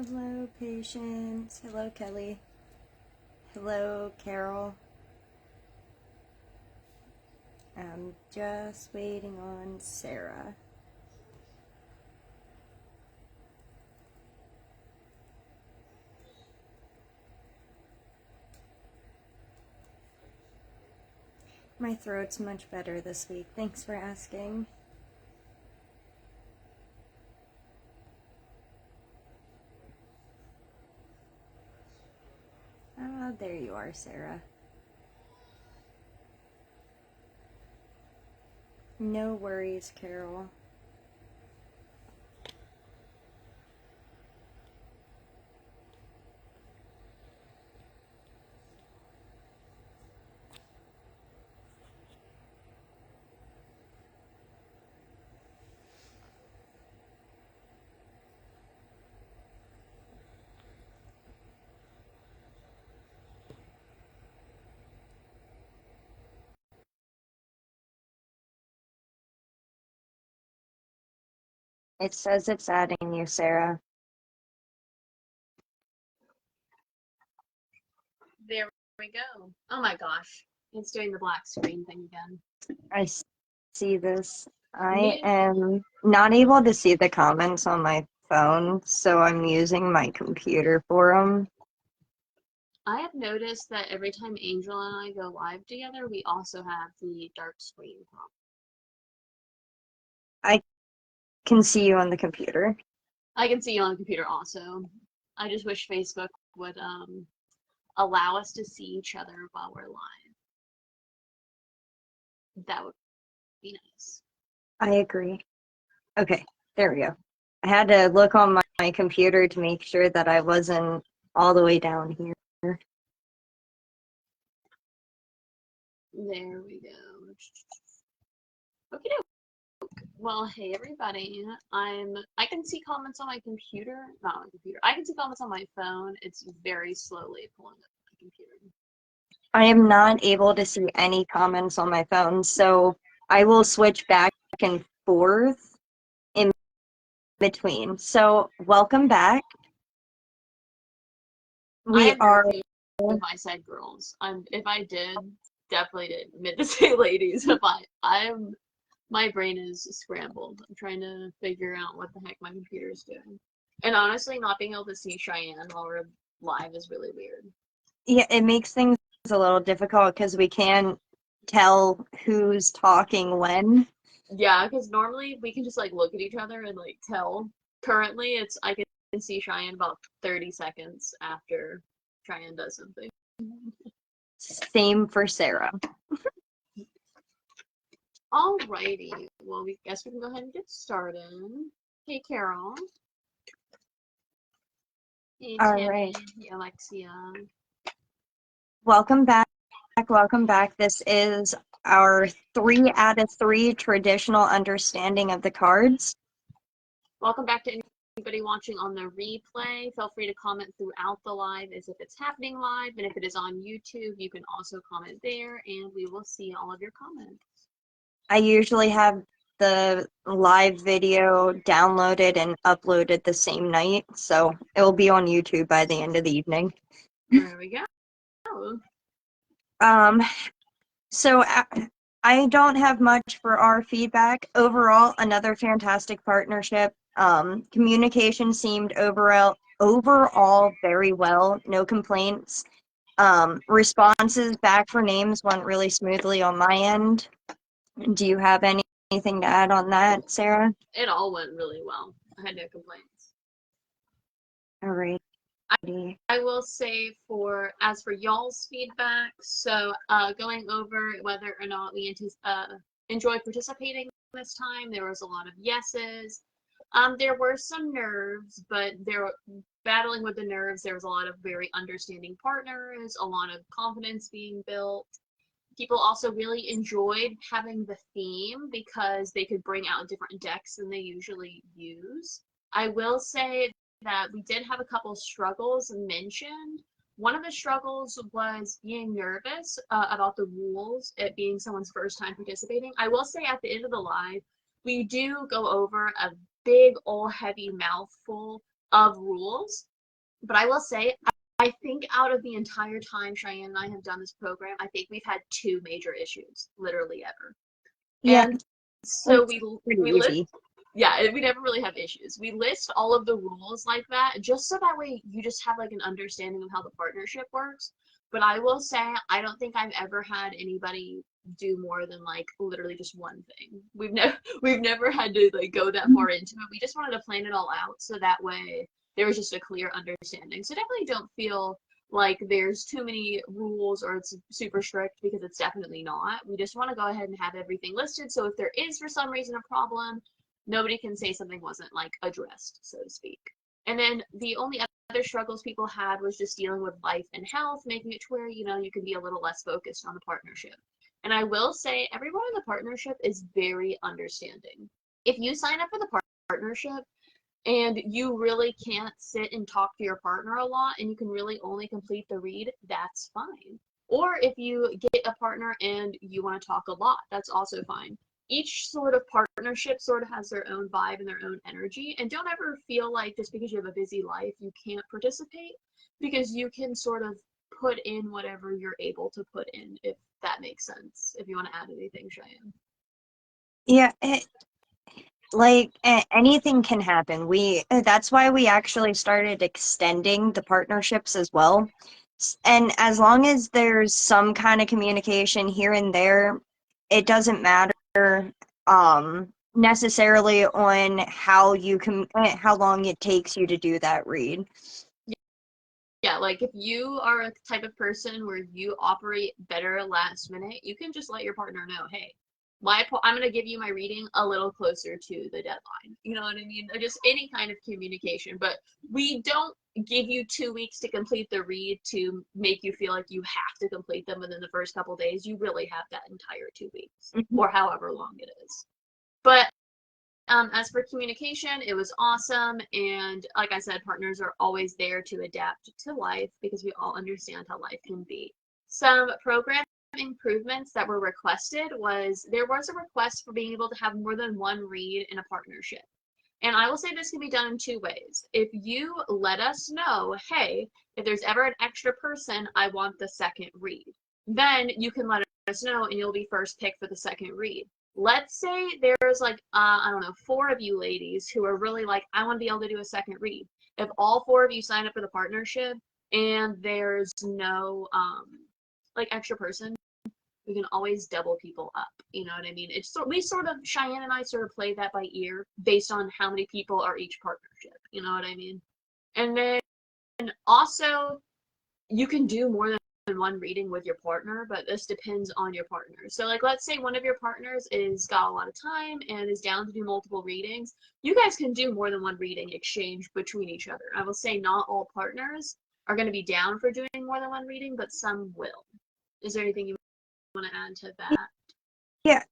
Hello, Patience. Hello, Kelly. Hello, Carol. I'm just waiting on Sarah. My throat's much better this week. Thanks for asking. Ah, there you are, Sarah. No worries, Carol. It says it's adding you, Sarah. There we go. Oh my gosh. It's doing the black screen thing again. I see this. I am not able to see the comments on my phone, so I'm using my computer for them. I have noticed that every time Angel and I go live together, we also have the dark screen problem. I can see you on the computer. I can see you on the computer also. I just wish Facebook would allow us to see each other while we're live. That would be nice. I agree. Okay, there we go. I had to look on my computer to make sure that I wasn't all the way down here. There we go. Okay. Well, hey everybody. I can see comments on my computer. Not on my computer. I can see comments on my phone. It's very slowly pulling up my computer. I am not able to see any comments on my phone, so I will switch back and forth in between. So, welcome back. We are. If I said girls, if I did, definitely didn't meant to say ladies. My brain is scrambled. I'm trying to figure out what the heck my computer is doing. And honestly, not being able to see Cheyenne while we're live is really weird. Yeah, it makes things a little difficult because we can't tell who's talking when. Yeah, because normally we can just like look at each other and like tell. Currently, I can see Cheyenne about 30 seconds after Cheyenne does something. Same for Sarah. Alrighty, well, we guess we can go ahead and get started. Hey, Carol. Hey, All Tammy. right. Hey, Alexia. Welcome back. Welcome back. This is our 3 out of 3 traditional understanding of the cards. Welcome back to anybody watching on the replay. Feel free to comment throughout the live as if it's happening live, and if it is on YouTube, you can also comment there, and we will see all of your comments. I usually have the live video downloaded and uploaded the same night, so it will be on YouTube by the end of the evening. There we go. So I don't have much for our feedback. Overall, another fantastic partnership. Communication seemed overall very well. No complaints. Responses back for names went really smoothly on my end. Do you have anything to add on that, Sarah? It all went really well. I had no complaints. All right. I will say as for y'all's feedback, so going over whether or not we enjoyed participating this time, there was a lot of yeses. There were some nerves, but battling with the nerves, there was a lot of very understanding partners, a lot of confidence being built. People also really enjoyed having the theme because they could bring out different decks than they usually use. I will say that we did have a couple struggles mentioned. One of the struggles was being nervous about the rules, it being someone's first time participating. I will say at the end of the live, we do go over a big old heavy mouthful of rules. But I will say, I think out of the entire time Cheyenne and I have done this program, I think we've had 2 major issues, literally ever. Yeah, And so it's pretty we list, easy. yeah, we never really have issues. We list all of the rules like that, just so that way you just have like an understanding of how the partnership works. But I will say, I don't think I've ever had anybody do more than like literally just one thing. We've never had to like go that far into it. We just wanted to plan it all out so that way there was just a clear understanding. So definitely don't feel like there's too many rules or it's super strict, because it's definitely not. We just want to go ahead and have everything listed, so if there is for some reason a problem, nobody can say something wasn't like addressed, so to speak. And then the only other struggles people had was just dealing with life and health, making it to where, you can be a little less focused on the partnership. And I will say everyone in the partnership is very understanding. If you sign up for the partnership and you really can't sit and talk to your partner a lot and you can really only complete the read, that's fine. Or if you get a partner and you want to talk a lot, that's also fine. Each sort of partnership sort of has their own vibe and their own energy, and don't ever feel like just because you have a busy life you can't participate, because you can sort of put in whatever you're able to put in, if that makes sense. If you want to add anything, Cheyenne. Yeah, like anything can happen. That's why we actually started extending the partnerships as well. And as long as there's some kind of communication here and there, it doesn't matter necessarily on how long it takes you to do that read. Yeah, like if you are a type of person where you operate better last minute, you can just let your partner know, hey, I'm going to give you my reading a little closer to the deadline. You know what I mean? Or just any kind of communication. But we don't give you 2 weeks to complete the read to make you feel like you have to complete them within the first couple days. You really have that entire 2 weeks, Mhm. or however long it is. But as for communication, it was awesome. And like I said, partners are always there to adapt to life, because we all understand how life can be. Some program improvements that were requested was there was a request for being able to have more than one read in a partnership. And I will say this can be done in 2 ways. If you let us know, hey, if there's ever an extra person, I want the second read, then you can let us know and you'll be first pick for the second read. Let's say there's like, I don't know, 4 of you ladies who are really like, I want to be able to do a second read. If all 4 of you sign up for the partnership and there's no like extra person, we can always double people up. You know what I mean? We sort of, Cheyenne and I sort of play that by ear based on how many people are each partnership. You know what I mean? And then also, you can do more than one reading with your partner, but this depends on your partner. So like, let's say one of your partners is got a lot of time and is down to do multiple readings. You guys can do more than one reading exchange between each other. I will say not all partners are going to be down for doing more than one reading, but some will. Is there anything you want to add to that? Yeah,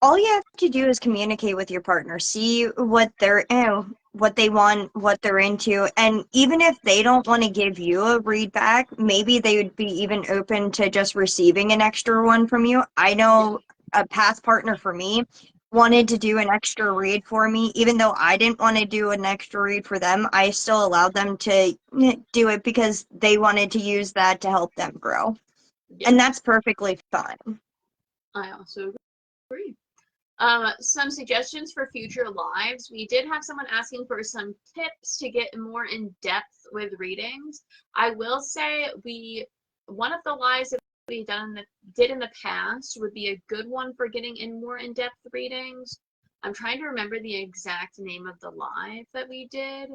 all you have to do is communicate with your partner, see what they want, what they're into, and even if they don't want to give you a read back, maybe they would be even open to just receiving an extra one from you. I Yeah. know a past partner for me wanted to do an extra read for me, even though I didn't want to do an extra read for them. I still allowed them to do it because they wanted to use that to help them grow, Yeah. and that's perfectly fine. I also agree. Some suggestions for future lives. We did have someone asking for some tips to get more in depth with readings. I will say one of the lives that we did in the past would be a good one for getting in more in depth readings. I'm trying to remember the exact name of the live that we did.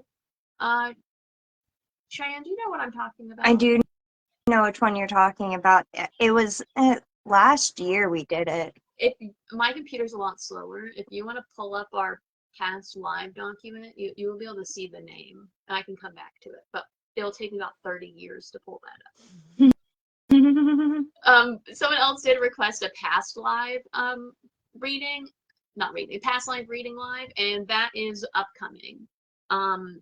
Uh, Cheyenne, do you know what I'm talking I about? do know which one you're talking about. It was last year we did it. If my computer's a lot slower, if you want to pull up our past live document, you will be able to see the name. And I can come back to it, but it'll take me about 30 years to pull that up. Someone else did request a past live reading, not reading, past live reading live, and that is upcoming. Um,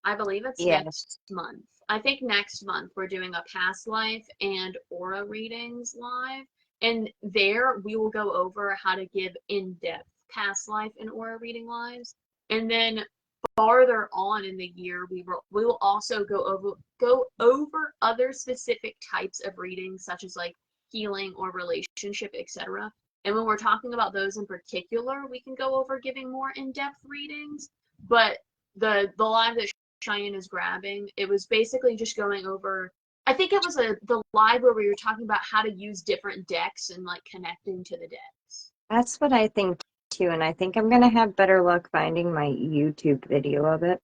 I believe it's Yes. next month. I think next month we're doing a past life and aura readings live. And there we will go over how to give in-depth past life and aura reading lives. And then farther on in the year, we will also go over other specific types of readings, such as like healing or relationship, etc. And when we're talking about those in particular, we can go over giving more in-depth readings. But the live that Cheyenne is grabbing, it was basically just going over. I think it was the live where we were talking about how to use different decks and like connecting to the decks. That's what I think too, and I think I'm gonna have better luck finding my YouTube video of it.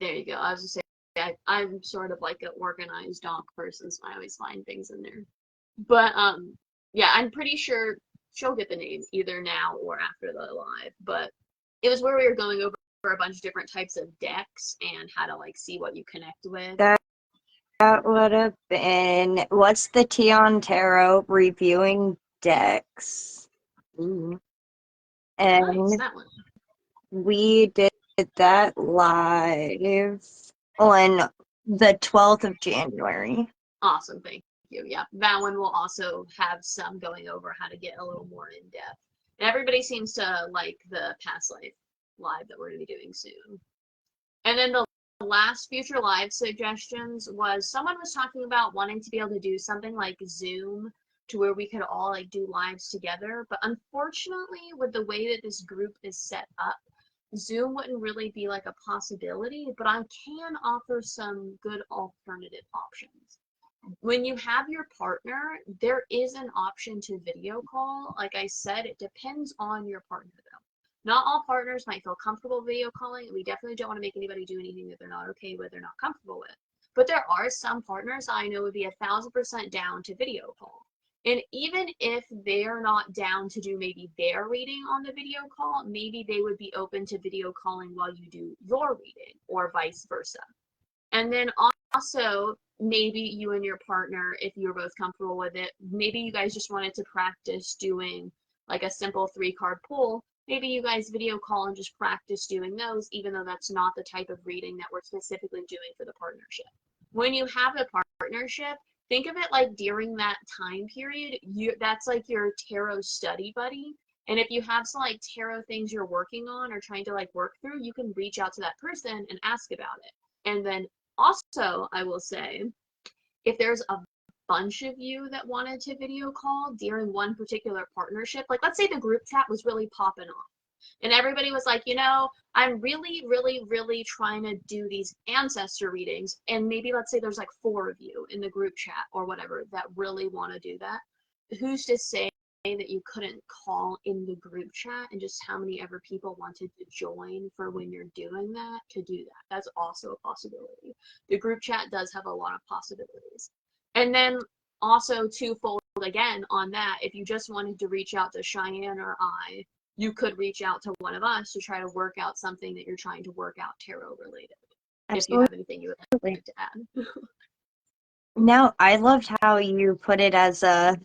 There you go. I was just saying, I'm sort of like an organized doc person, so I always find things in there. But yeah, I'm pretty sure she'll get the name either now or after the live. But it was where we were going over a bunch of different types of decks and how to like see what you connect with. That would have been what's the Tion Tarot reviewing decks. Nice, And that one. we did that live on the 12th of January. Awesome, thank you. Yeah, that one will also have some going over how to get a little more in depth. And everybody seems to like the past life live that we're going to be doing soon. And then the last future live suggestions was someone was talking about wanting to be able to do something like Zoom to where we could all like do lives together. But unfortunately, with the way that this group is set up, Zoom wouldn't really be like a possibility, but I can offer some good alternative options. When you have your partner, there is an option to video call. Like I said, it depends on your partner though. Not all partners might feel comfortable video calling, and we definitely don't want to make anybody do anything that they're not okay with or not comfortable with. But there are some partners I know would be 1,000% down to video call. And even if they're not down to do maybe their reading on the video call, maybe they would be open to video calling while you do your reading, or vice versa. And then also, maybe you and your partner, if you're both comfortable with it, maybe you guys just wanted to practice doing like a simple 3-card pull. Maybe you guys video call and just practice doing those, even though that's not the type of reading that we're specifically doing for the partnership. When you have a partnership, think of it like during that time period, that's like your tarot study buddy. And if you have some like tarot things you're working on or trying to like work through, you can reach out to that person and ask about it. And then also, I will say, if there's a bunch of you that wanted to video call during one particular partnership, like let's say the group chat was really popping off and everybody was like, I'm really, really, really trying to do these ancestor readings. And maybe let's say there's like 4 of you in the group chat or whatever that really want to do that. Who's to say that you couldn't call in the group chat and just how many ever people wanted to join for when you're doing that to do that? That's also a possibility. The group chat does have a lot of possibilities. And then also twofold again on that, if you just wanted to reach out to Cheyenne or I, you could reach out to one of us to try to work out something that you're trying to work out tarot related. Absolutely. If you have anything you would like to add. No, I loved how you put it as a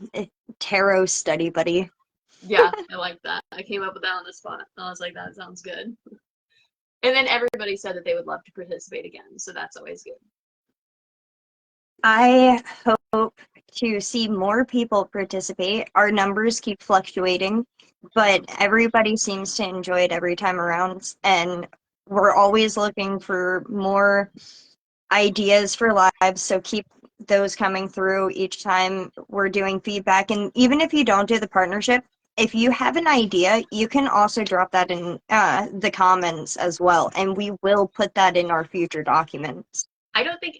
tarot study buddy. Yeah, I like that. I came up with that on the spot. I was like, that sounds good. And then everybody said that they would love to participate again, so that's always good. I hope to see more people participate. Our numbers keep fluctuating, but everybody seems to enjoy it every time around, and we're always looking for more ideas for lives, so keep those coming through each time we're doing feedback. And even if you don't do the partnership, if you have an idea, you can also drop that in the comments as well, and we will put that in our future documents. I don't think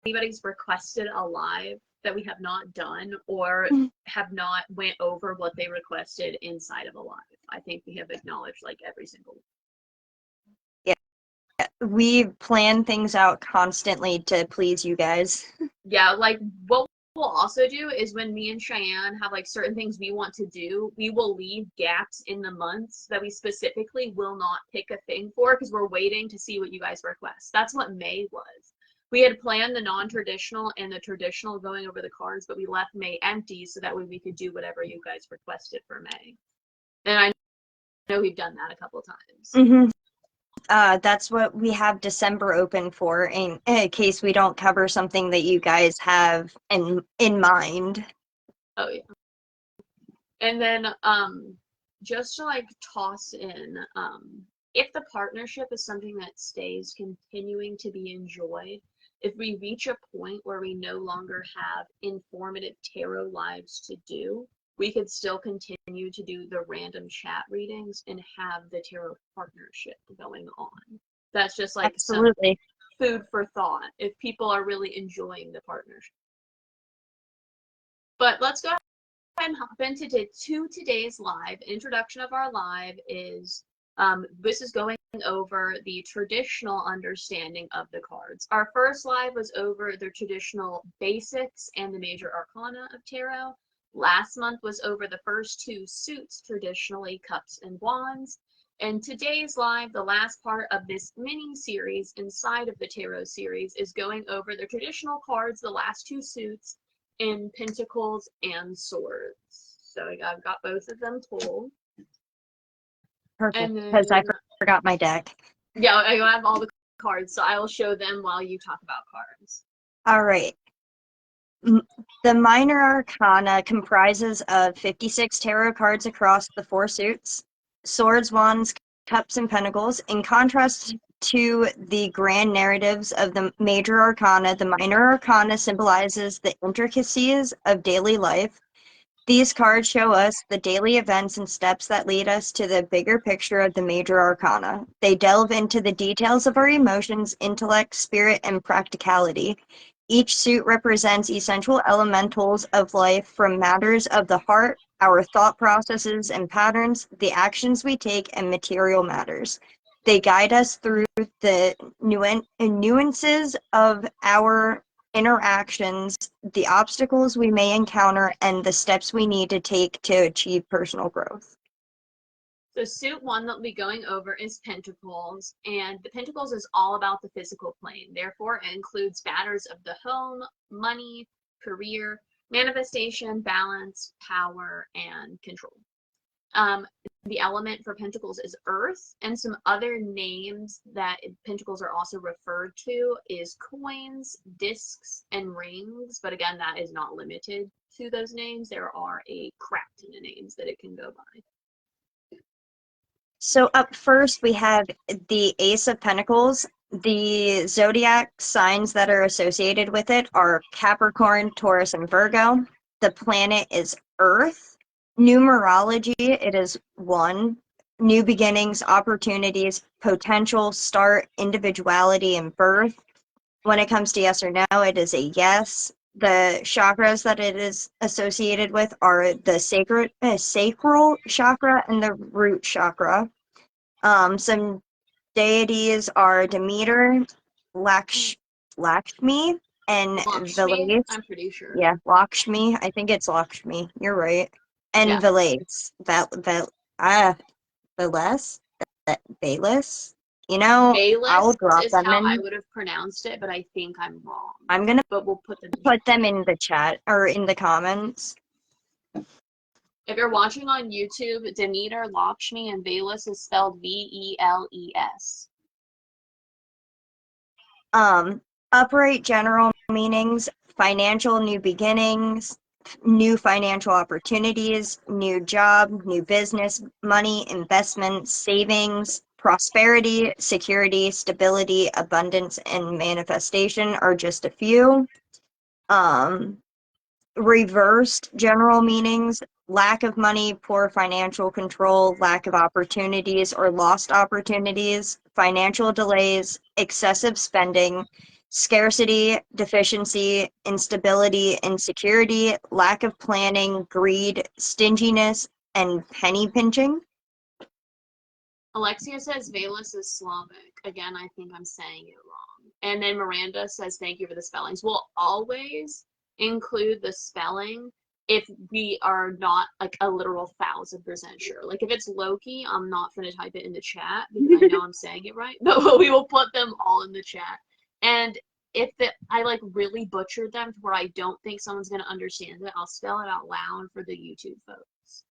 anybody's requested a live that we have not done or have not went over what they requested inside of a live. I think we have acknowledged like every single one. We plan things out constantly to please you guys. Yeah, like what we'll also do is when me and Cheyenne have like certain things we want to do, we will leave gaps in the months that we specifically will not pick a thing for because we're waiting to see what you guys request. That's what May was. We had planned the non-traditional and the traditional going over the cards, but we left May empty so that way we could do whatever you guys requested for May. And I know we've done that a couple of times. Mm-hmm. That's what we have December open for, in case we don't cover something that you guys have in mind. Oh yeah. And then just to like toss in if the partnership is something that stays continuing to be enjoyed, if we reach a point where we no longer have informative tarot lives to do, we could still continue to do the random chat readings and have the tarot partnership going on. That's just like some Absolutely. food for thought if people are really enjoying the partnership. But let's go ahead and hop into today's live. Introduction of our live is this is going over the traditional understanding of the cards. Our first live was over the traditional basics and the major arcana of tarot. Last month was over the first two suits, traditionally cups and wands. And today's live, the last part of this mini series inside of the tarot series, is going over the traditional cards, the last two suits, in Pentacles and Swords. So I've got both of them pulled. Perfect. And Because I then, forgot my deck. yeah, I have all the cards, so I will show them while you talk about cards. All right. The minor arcana comprises of 56 tarot cards across the four suits: swords, wands, cups, and pentacles. In contrast to the grand narratives of the major arcana, the minor arcana symbolizes the intricacies of daily life. These cards show us the daily events and steps that lead us to the bigger picture of the major arcana. They delve into the details of our emotions, intellect, spirit, and practicality. Each suit represents essential elementals of life, from matters of the heart, our thought processes and patterns, the actions we take, and material matters. They guide us through the nuances of our interactions, the obstacles we may encounter, and the steps we need to take to achieve personal growth. So suit one that we'll be going over is Pentacles, and the Pentacles is all about the physical plane. Therefore, it includes matters of the home, money, career, manifestation, balance, power, and control. The element for Pentacles is Earth, and some other names that Pentacles are also referred to is coins, discs, and rings. But again, that is not limited to those names. There are a crap ton of names that it can go by. So up first, we have the Ace of Pentacles. The zodiac signs that are associated with it are Capricorn, Taurus, and Virgo. The planet is Earth. Numerology, it is 1. New beginnings, opportunities, potential, start, individuality, and birth. When it comes to yes or no, it is a yes. The chakras that it is associated with are the sacral chakra and the root chakra. Some deities are Demeter, Lakshmi, and Lakshmi, Velase. I'm pretty sure. Yeah, Lakshmi. I think it's Lakshmi. You're right. And Yeah. Velase. Velase? Bayless? You know, I'll Bayless drop is them how I in. would have pronounced it, but I think I'm wrong. I'm gonna But we'll put them in. put them in the chat or in the comments. If you're watching on YouTube, Demeter, Lakshmi, and Veles is spelled Veles. Upright general meanings: financial new beginnings, new financial opportunities, new job, new business, money, investments, savings, prosperity, security, stability, abundance, and manifestation are just a few. Reversed general meanings: lack of money, poor financial control, lack of opportunities or lost opportunities, financial delays, excessive spending, scarcity, deficiency, instability, insecurity, lack of planning, greed, stinginess, and penny pinching. Alexia says Veles is Slavic. Again, I think I'm saying it wrong. And then Miranda says, thank you for the spellings. We'll always include the spelling if we are not like a literal 1000% sure. Like if it's Loki, I'm not going to type it in the chat because I know I'm saying it right, but we will put them all in the chat. And if I like really butchered them to where I don't think someone's going to understand it, I'll spell it out loud for the YouTube folks.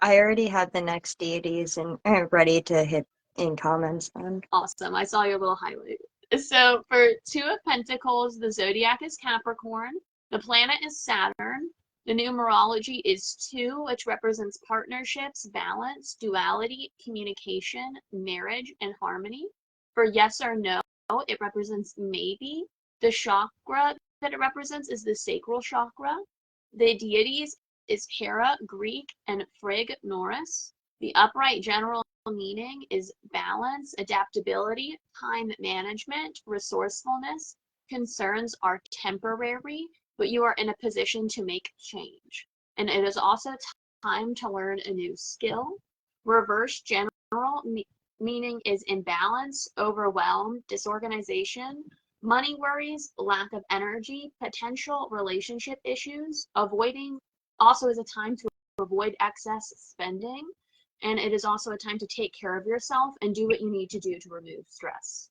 I already had the next deities and ready to hit in comments on. Awesome. I saw your little highlight. So for Two of Pentacles, the zodiac is Capricorn. The planet is Saturn. The numerology is 2, which represents partnerships, balance, duality, communication, marriage, and harmony. For yes or no, it represents maybe. The chakra that it represents is the sacral chakra. The deities is Hera, Greek, and Frigg, Norse. The upright general meaning is balance, adaptability, time management, resourcefulness. Concerns are temporary, but you are in a position to make change. And it is also time to learn a new skill. Reverse general meaning is imbalance, overwhelm, disorganization, money worries, lack of energy, potential relationship issues, avoiding also is a time to avoid excess spending. And it is also a time to take care of yourself and do what you need to do to remove stress.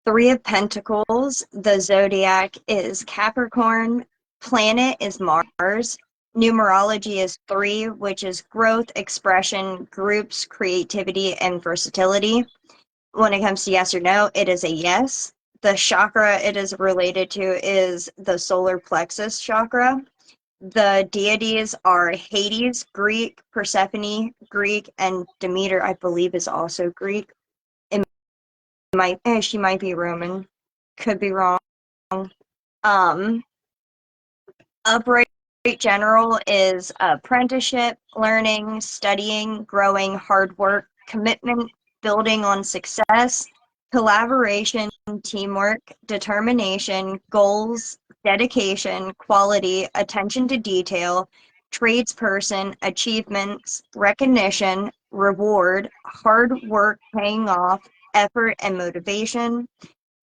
3 of Pentacles, the zodiac is Capricorn, planet is Mars, numerology is 3, which is growth, expression, groups, creativity, and versatility. When it comes to yes or no, it is a yes. The chakra it is related to is the solar plexus chakra. The deities are Hades, Greek, Persephone, Greek, and Demeter, I believe, is also Greek. She might be Roman. Could be wrong. Upright general is apprenticeship, learning, studying, growing, hard work, commitment, building on success, collaboration, teamwork, determination, goals, dedication, quality, attention to detail, tradesperson, achievements, recognition, reward, hard work paying off, effort and motivation.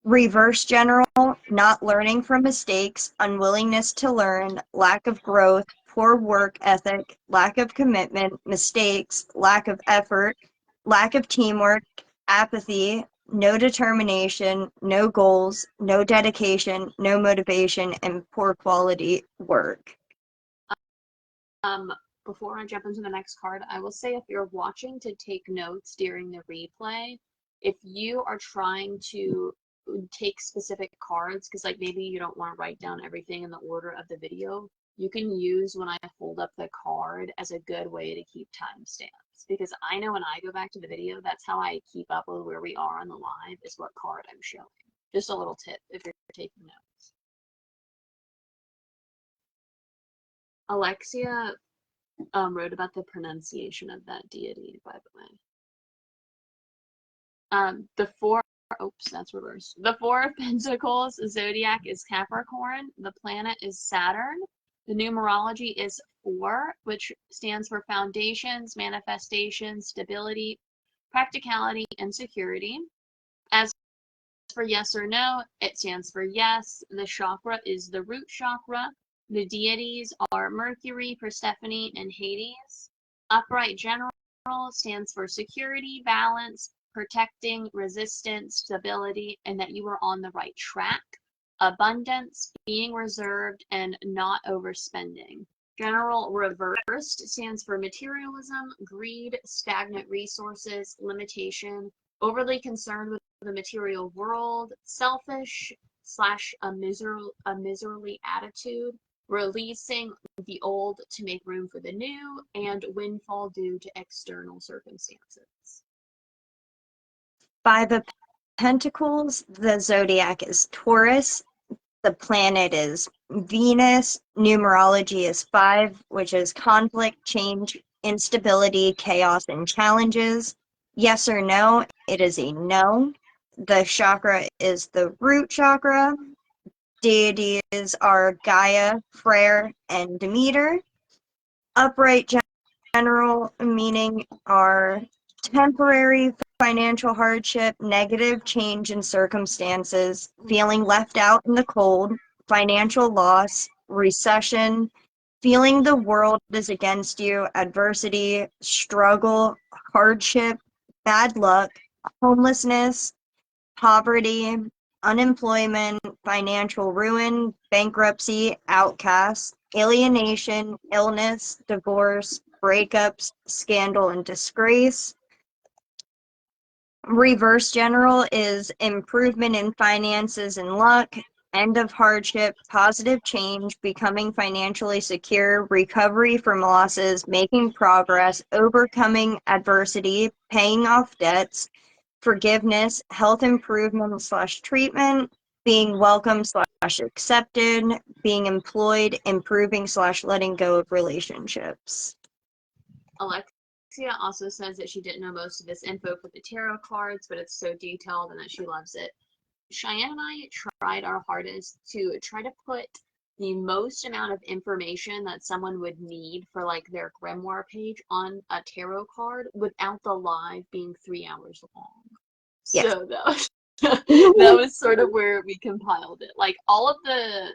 Reverse general, not learning from mistakes, unwillingness to learn, lack of growth, poor work ethic, lack of commitment, mistakes, lack of effort, lack of teamwork, apathy, no determination, no goals, no dedication, no motivation, and poor quality work. Before I jump into the next card, I will say if you're watching to take notes during the replay, if you are trying to take specific cards, because like maybe you don't want to write down everything in the order of the video, you can use when I hold up the card as a good way to keep timestamps. Because I know when I go back to the video, that's how I keep up with where we are on the live, is what card I'm showing. Just a little tip if you're taking notes. Alexia wrote about the pronunciation of that deity, by the way. The 4, oops, that's reversed. The 4 of Pentacles zodiac is Capricorn. The planet is Saturn. The numerology is 4, which stands for foundations, manifestation, stability, practicality, and security. As for yes or no, it stands for yes. The chakra is the root chakra. The deities are Mercury, Persephone, and Hades. Upright general stands for security, balance, protecting, resistance, stability, and that you are on the right track. Abundance, being reserved, and not overspending. General reversed stands for materialism, greed, stagnant resources, limitation, overly concerned with the material world, selfish / a miserly attitude, releasing the old to make room for the new, and windfall due to external circumstances. 5 of Pentacles, the zodiac is Taurus. The planet is Venus. Numerology is 5, which is conflict, change, instability, chaos, and challenges. Yes or no, it is a no. The chakra is the root chakra. Deities are Gaia, Freyr, and Demeter. Upright general meaning are temporary financial hardship, negative change in circumstances, feeling left out in the cold, financial loss, recession, feeling the world is against you, adversity, struggle, hardship, bad luck, homelessness, poverty, unemployment, financial ruin, bankruptcy, outcast, alienation, illness, divorce, breakups, scandal, and disgrace. Reverse general is improvement in finances and luck, end of hardship, positive change, becoming financially secure, recovery from losses, making progress, overcoming adversity, paying off debts, forgiveness, health improvement slash treatment, being welcome slash accepted, being employed, improving slash letting go of relationships. Alexia also says that she didn't know most of this info for the tarot cards, but it's so detailed and that she loves it. Cheyenne and I tried our hardest to try to put the most amount of information that someone would need for like their grimoire page on a tarot card without the live being 3 hours long. Yes. So that was sort of where we compiled it. Like all of the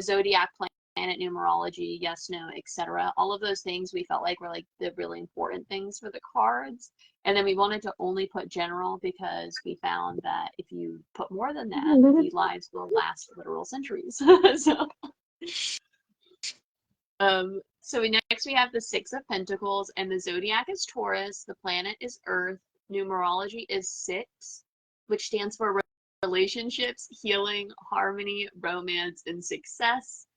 zodiac planet numerology, yes, no, etc. All of those things we felt like were like the really important things for the cards. And then we wanted to only put general because we found that if you put more than that, the lives will last literal centuries. Next we have the Six of Pentacles, and the zodiac is Taurus, the planet is Earth, numerology is 6, which stands for relationships, healing, harmony, romance, and success.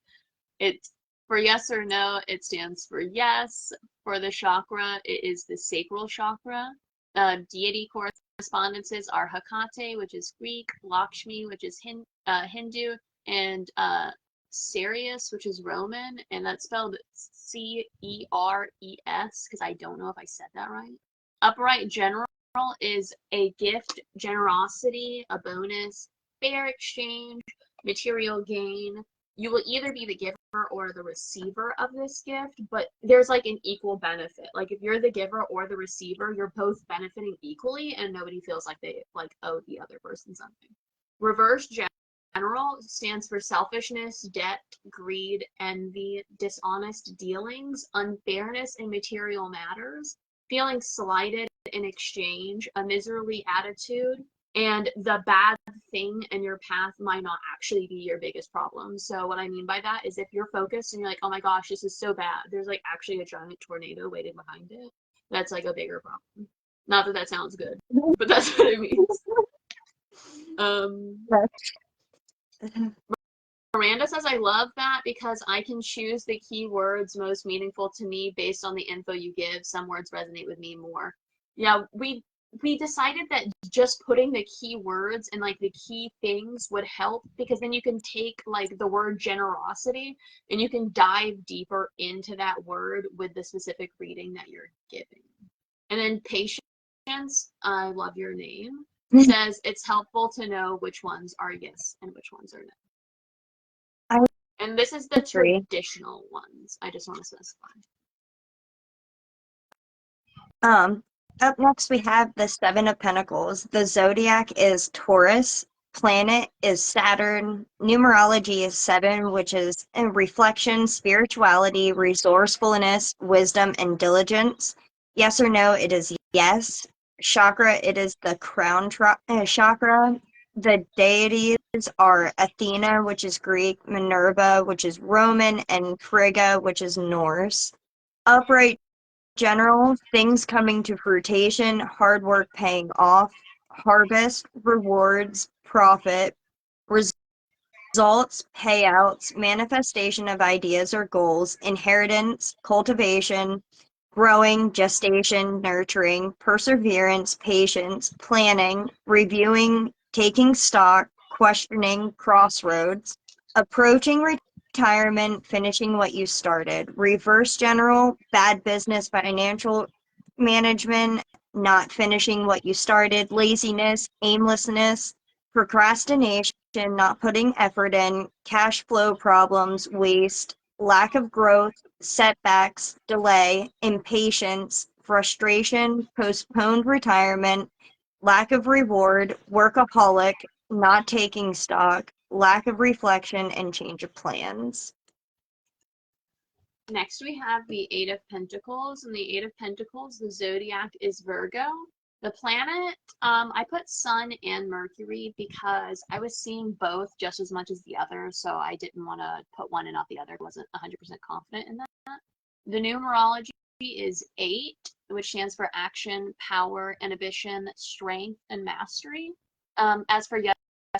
It's for yes or no, it stands for yes. For the chakra, it is the sacral chakra. Deity correspondences are Hecate, which is Greek, Lakshmi, which is Hindu, and Ceres, which is Roman, and that's spelled Ceres, because I don't know if I said that right. Upright general is a gift, generosity, a bonus, fair exchange, material gain. You will either be the giver or the receiver of this gift, but there's like an equal benefit. Like if you're the giver or the receiver, you're both benefiting equally and nobody feels like they like owe the other person something. Reverse general stands for selfishness, debt, greed, envy, dishonest dealings, unfairness in material matters, feeling slighted in exchange, a miserly attitude, and the bad thing in your path might not actually be your biggest problem. So what I mean by that is if you're focused and you're like, oh my gosh, this is so bad, there's like actually a giant tornado waiting behind it. That's like a bigger problem. Not that that sounds good, but that's what it means. Miranda says, I love that because I can choose the key words most meaningful to me based on the info you give. Some words resonate with me more. Yeah, we decided that just putting the key words and like the key things would help, because then you can take like the word generosity and you can dive deeper into that word with the specific reading that you're giving. And then patience, I love your name, says it's helpful to know which ones are yes and which ones are no. And this is the traditional ones. I just want to specify. Up next we have the Seven of Pentacles. The zodiac is Taurus. Planet is Saturn. Numerology is 7, which is reflection, spirituality, resourcefulness, wisdom, and diligence. Yes or no, it is yes. Chakra, it is the crown chakra. The deities are Athena, which is Greek, Minerva, which is Roman, and Frigga, which is Norse. Upright general, things coming to fruition, hard work paying off, harvest, rewards, profit, results, payouts, manifestation of ideas or goals, inheritance, cultivation, growing, gestation, nurturing, perseverance, patience, planning, reviewing, taking stock, questioning, crossroads, approaching retirement, finishing what you started, reverse general, bad business, financial management, not finishing what you started, laziness, aimlessness, procrastination, not putting effort in, cash flow problems, waste, lack of growth, setbacks, delay, impatience, frustration, postponed retirement, lack of reward, workaholic, not taking stock, lack of reflection, and change of plans. Next we have the Eight of Pentacles, and the Eight of Pentacles, the zodiac is Virgo. The planet, I put Sun and Mercury because I was seeing both just as much as the other, so I didn't want to put one and not the other. I wasn't 100% confident in that. The numerology is 8, which stands for action, power, inhibition, strength, and mastery. As for yes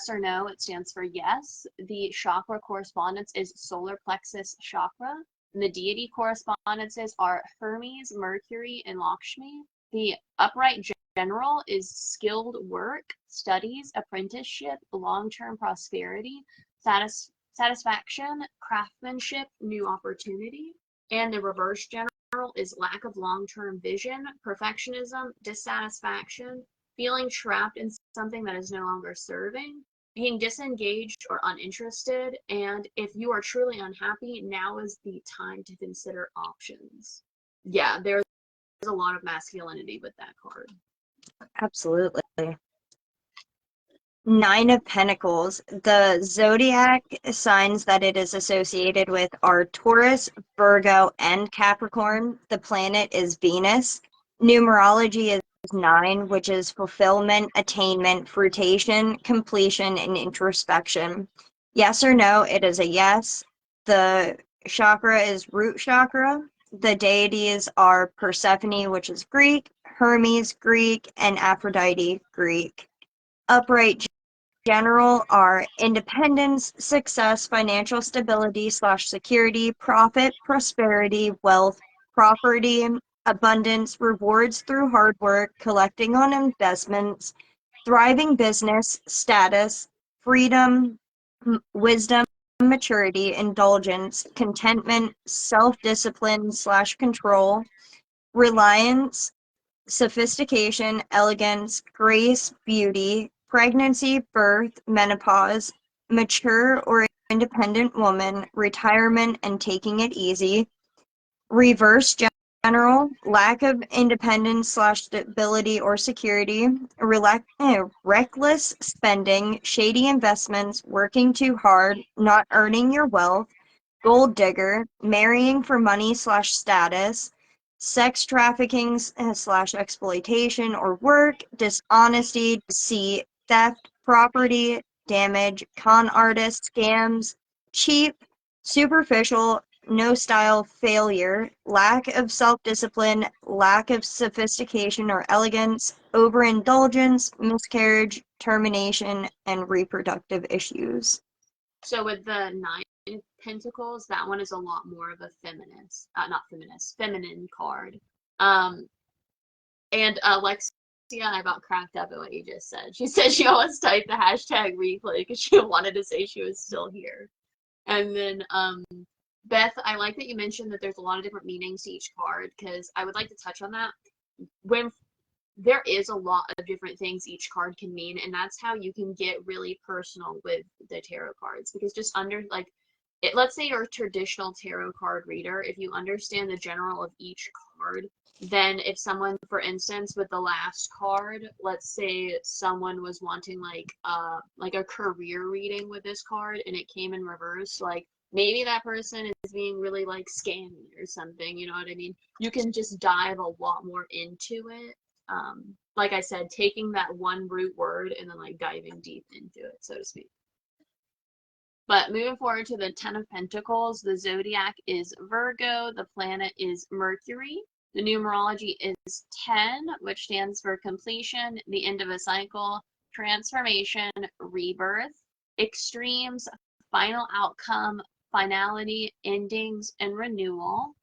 or no, it stands for yes. The chakra correspondence is solar plexus chakra. And the deity correspondences are Hermes, Mercury, and Lakshmi. The upright general is skilled work, studies, apprenticeship, long-term prosperity, satisfaction, craftsmanship, new opportunity. And the reverse general is lack of long-term vision, perfectionism, dissatisfaction, feeling trapped in something that is no longer serving, being disengaged or uninterested, and if you are truly unhappy, now is the time to consider options. Yeah, there's a lot of masculinity with that card. Absolutely. Nine of Pentacles. The zodiac signs that it is associated with are Taurus, Virgo, and Capricorn. The planet is Venus. Numerology is 9, which is fulfillment, attainment, fruition, completion, and introspection. Yes or no, it is a yes. The chakra is root chakra. The deities are Persephone, which is Greek, Hermes, Greek, and Aphrodite, Greek. Upright general are independence, success, financial stability / security, profit, prosperity, wealth, property, abundance, rewards through hard work, collecting on investments, thriving business, status, freedom, wisdom, maturity, indulgence, contentment, self-discipline / control, reliance, sophistication, elegance, grace, beauty, pregnancy, birth, menopause, mature or independent woman, retirement and taking it easy, reverse general, lack of independence / stability or security, reckless spending, shady investments, working too hard, not earning your wealth, gold digger, marrying for money / status, sex trafficking / exploitation or work, dishonesty, deceit, theft, property damage, con artist, scams, cheap, superficial, no style, failure, lack of self-discipline, lack of sophistication or elegance, overindulgence, miscarriage, termination, and reproductive issues. So with the Nine of Pentacles, that one is a lot more of a feminine card. And Lexia, I about cracked up at what you just said. She said she always typed the hashtag replay because she wanted to say she was still here. And then Beth, I like that you mentioned that there's a lot of different meanings to each card because I would like to touch on that. When there is a lot of different things each card can mean, and that's how you can get really personal with the tarot cards, because just let's say you're a traditional tarot card reader, if you understand the general of each card, then if someone, for instance, with the last card, let's say someone was wanting like a career reading with this card and it came in reverse, like maybe that person is being really like scammy or something, you know what I mean? You can just dive a lot more into it. Like I said, taking that one root word and then like diving deep into it, so to speak. But moving forward to the Ten of Pentacles, the zodiac is Virgo, the planet is Mercury. The numerology is 10, which stands for completion, the end of a cycle, transformation, rebirth, extremes, final outcome, finality, endings, and renewal.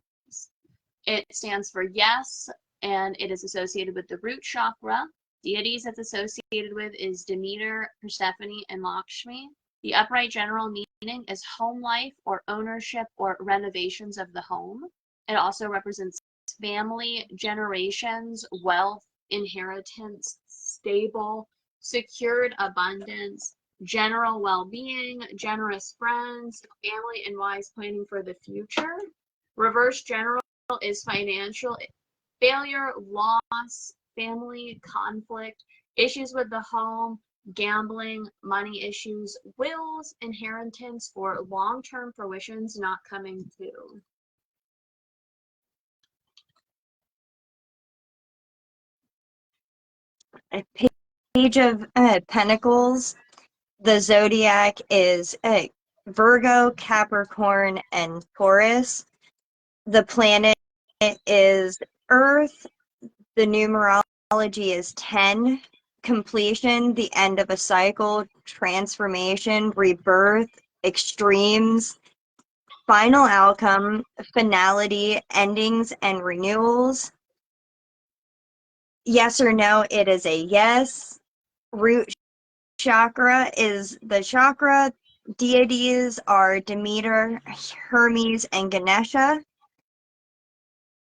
It stands for yes, and it is associated with the root chakra. Deities it's associated with is Demeter, Persephone, and Lakshmi. The upright general meaning is home life or ownership or renovations of the home. It also represents family, generations, wealth, inheritance, stable, secured abundance, general well-being, generous friends, family and wise planning for the future. Reverse general is financial failure, loss, family conflict, issues with the home, gambling, money issues, wills, inheritance, or long-term fruitions not coming to. Page of Pentacles. The zodiac is Virgo, Capricorn, and Taurus. The planet is Earth. The numerology is 10. completion, the end of a cycle, transformation, rebirth, extremes, final outcome, finality, endings, and renewals. Yes or no, it is a yes. Root chakra is the chakra. Deities are Demeter, Hermes, and Ganesha.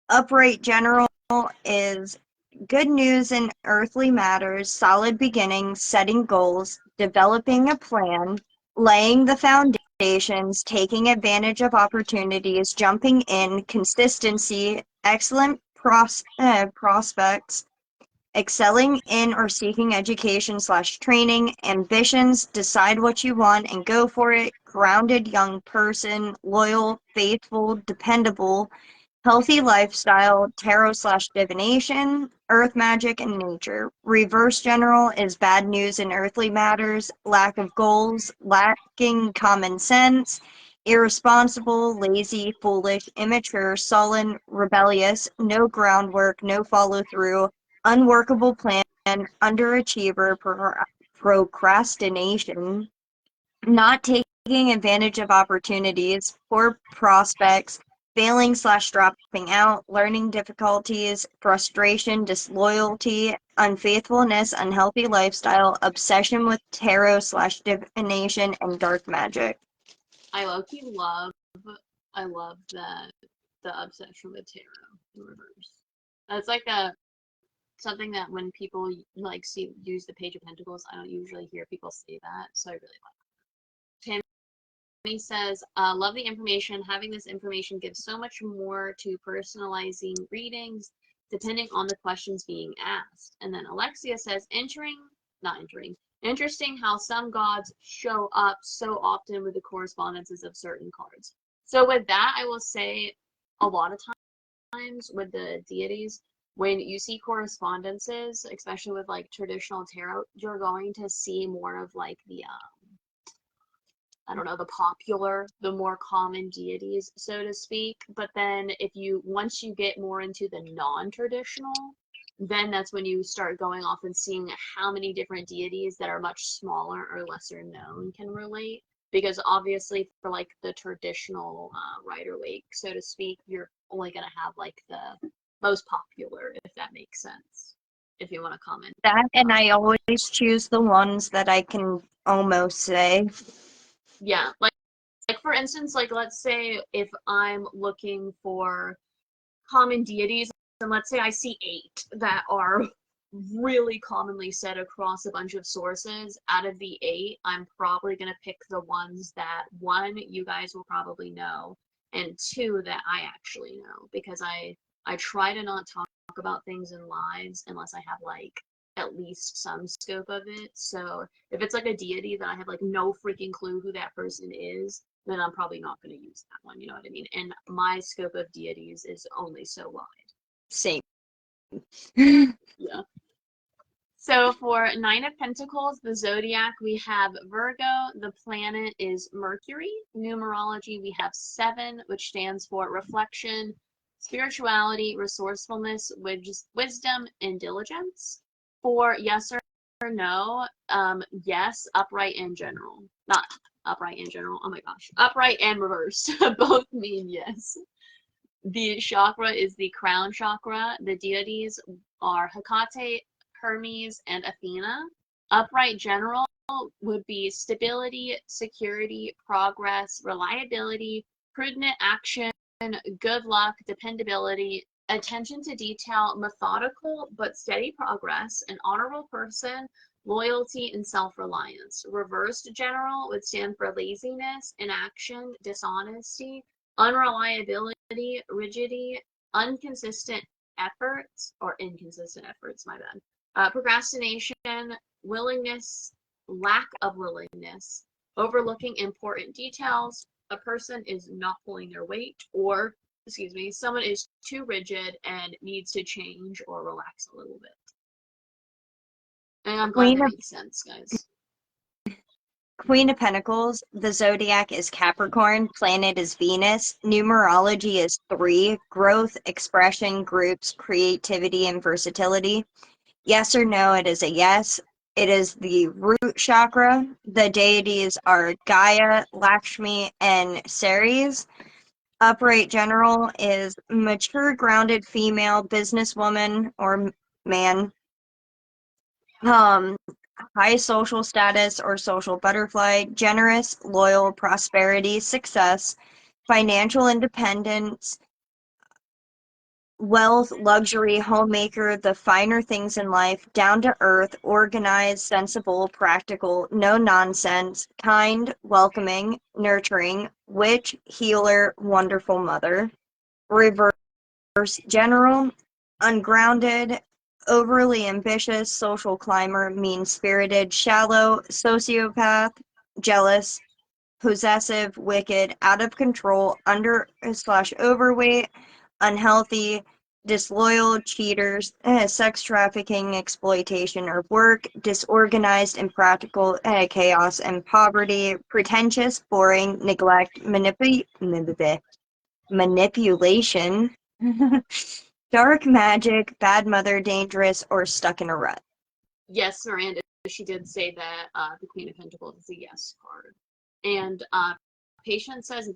Upright general is good news in earthly matters, solid beginnings, setting goals, developing a plan, laying the foundations, taking advantage of opportunities, jumping in, consistency, excellent prospects, excelling in or seeking education/training, ambitions, decide what you want and go for it, grounded young person, loyal, faithful, dependable, healthy lifestyle, tarot/divination, earth magic, and nature. Reverse general is bad news in earthly matters, lack of goals, lacking common sense, irresponsible, lazy, foolish, immature, sullen, rebellious, no groundwork, no follow through, unworkable plan, underachiever, procrastination, not taking advantage of opportunities, poor prospects, failing/dropping out, learning difficulties, frustration, disloyalty, unfaithfulness, unhealthy lifestyle, obsession with tarot/divination, and dark magic. I low-key love, I love that the obsession with tarot in reverse. That's like something that when people like use the Page of Pentacles, I don't usually hear people say that, so I really like it. Tammy says, love the information. Having this information gives so much more to personalizing readings depending on the questions being asked. And then Alexia says, interesting how some gods show up so often with the correspondences of certain cards. So with that, I will say a lot of times with the deities, when you see correspondences, especially with like traditional tarot, you're going to see more of like the I don't know, the more common deities, so to speak. But then once you get more into the non-traditional, then that's when you start going off and seeing how many different deities that are much smaller or lesser known can relate. Because obviously for like the traditional Rider-Waite, so to speak, you're only going to have like the most popular, if that makes sense. If you want to comment. That, and I always choose the ones that I can almost say. Yeah, like for instance, like let's say if I'm looking for common deities, and let's say I see 8 that are really commonly said across a bunch of sources. Out of the 8, I'm probably going to pick the ones that, 1, you guys will probably know, and 2, that I actually know, because I try to not talk about things in lives unless I have like at least some scope of it. So if it's like a deity that I have like no freaking clue who that person is, then I'm probably not going to use that one. You know what I mean? And my scope of deities is only so wide. Same. Yeah. So for 9 of Pentacles, the zodiac, we have Virgo. The planet is Mercury. Numerology, we have 7, which stands for reflection, spirituality, resourcefulness, wisdom, and diligence. For yes or no, yes, upright and general. Not upright and general, oh my gosh. Upright and reverse, both mean yes. The chakra is the crown chakra. The deities are Hecate, Hermes, and Athena. Upright general would be stability, security, progress, reliability, prudent action, good luck, dependability, attention to detail, methodical but steady progress, an honorable person, loyalty, and self-reliance. Reversed general would stand for laziness, inaction, dishonesty, unreliability, rigidity, inconsistent efforts, my bad. Procrastination, willingness, lack of willingness, overlooking important details, a person is not pulling their weight, or, excuse me, someone is too rigid and needs to change or relax a little bit. And I'm glad that makes sense, guys. Queen of Pentacles, the zodiac is Capricorn, planet is Venus, numerology is 3, growth, expression, groups, creativity, and versatility. Yes or no, it is a yes. It is the root chakra. The deities are Gaia, Lakshmi, and Ceres. Upright general is mature, grounded female businesswoman or man. Um, High social status or social butterfly, generous, loyal, prosperity, success, financial independence, wealth, luxury, homemaker, the finer things in life, down to earth, organized, sensible, practical, no nonsense, kind, welcoming, nurturing, witch, healer, wonderful mother. Reverse general, ungrounded, overly ambitious, social climber, mean-spirited, shallow, sociopath, jealous, possessive, wicked, out of control, under/overweight, unhealthy, disloyal, cheaters, sex trafficking, exploitation or work, disorganized, impractical, chaos and poverty, pretentious, boring, neglect, manipulation, dark magic, bad mother, dangerous, or stuck in a rut. Yes, Miranda, she did say that the Queen of Pentacles is a yes card. And Patience says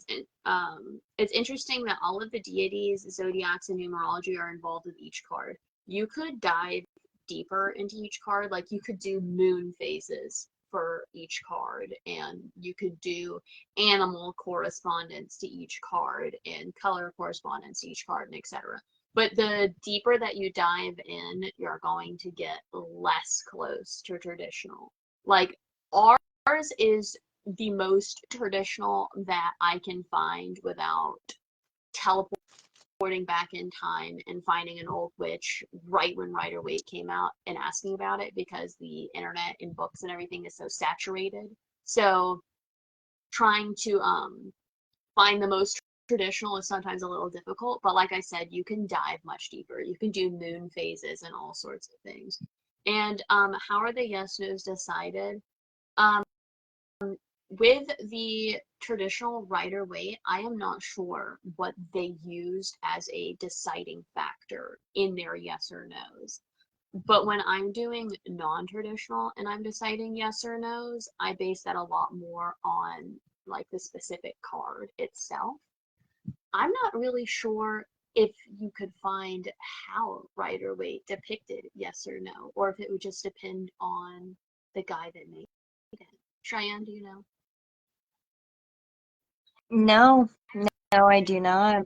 it's interesting that all of the deities, zodiacs, and numerology are involved with each card. You could dive deeper into each card, like you could do moon phases for each card, and you could do animal correspondence to each card, and color correspondence to each card, and etc. But the deeper that you dive in, you're going to get less close to traditional. Like ours is the most traditional that I can find without teleporting back in time and finding an old witch right when Rider Waite came out and asking about it, because the internet and books and everything is so saturated. So trying to find the most traditional is sometimes a little difficult, but like I said, you can dive much deeper. You can do moon phases and all sorts of things. And how are the yes nos decided? Um, with the traditional Rider Waite, I am not sure what they used as a deciding factor in their yes or no's. But when I'm doing non-traditional and I'm deciding yes or no's, I base that a lot more on like the specific card itself. I'm not really sure if you could find how Rider Waite depicted yes or no, or if it would just depend on the guy that made it. Cheyenne, do you know? No, no, I do not.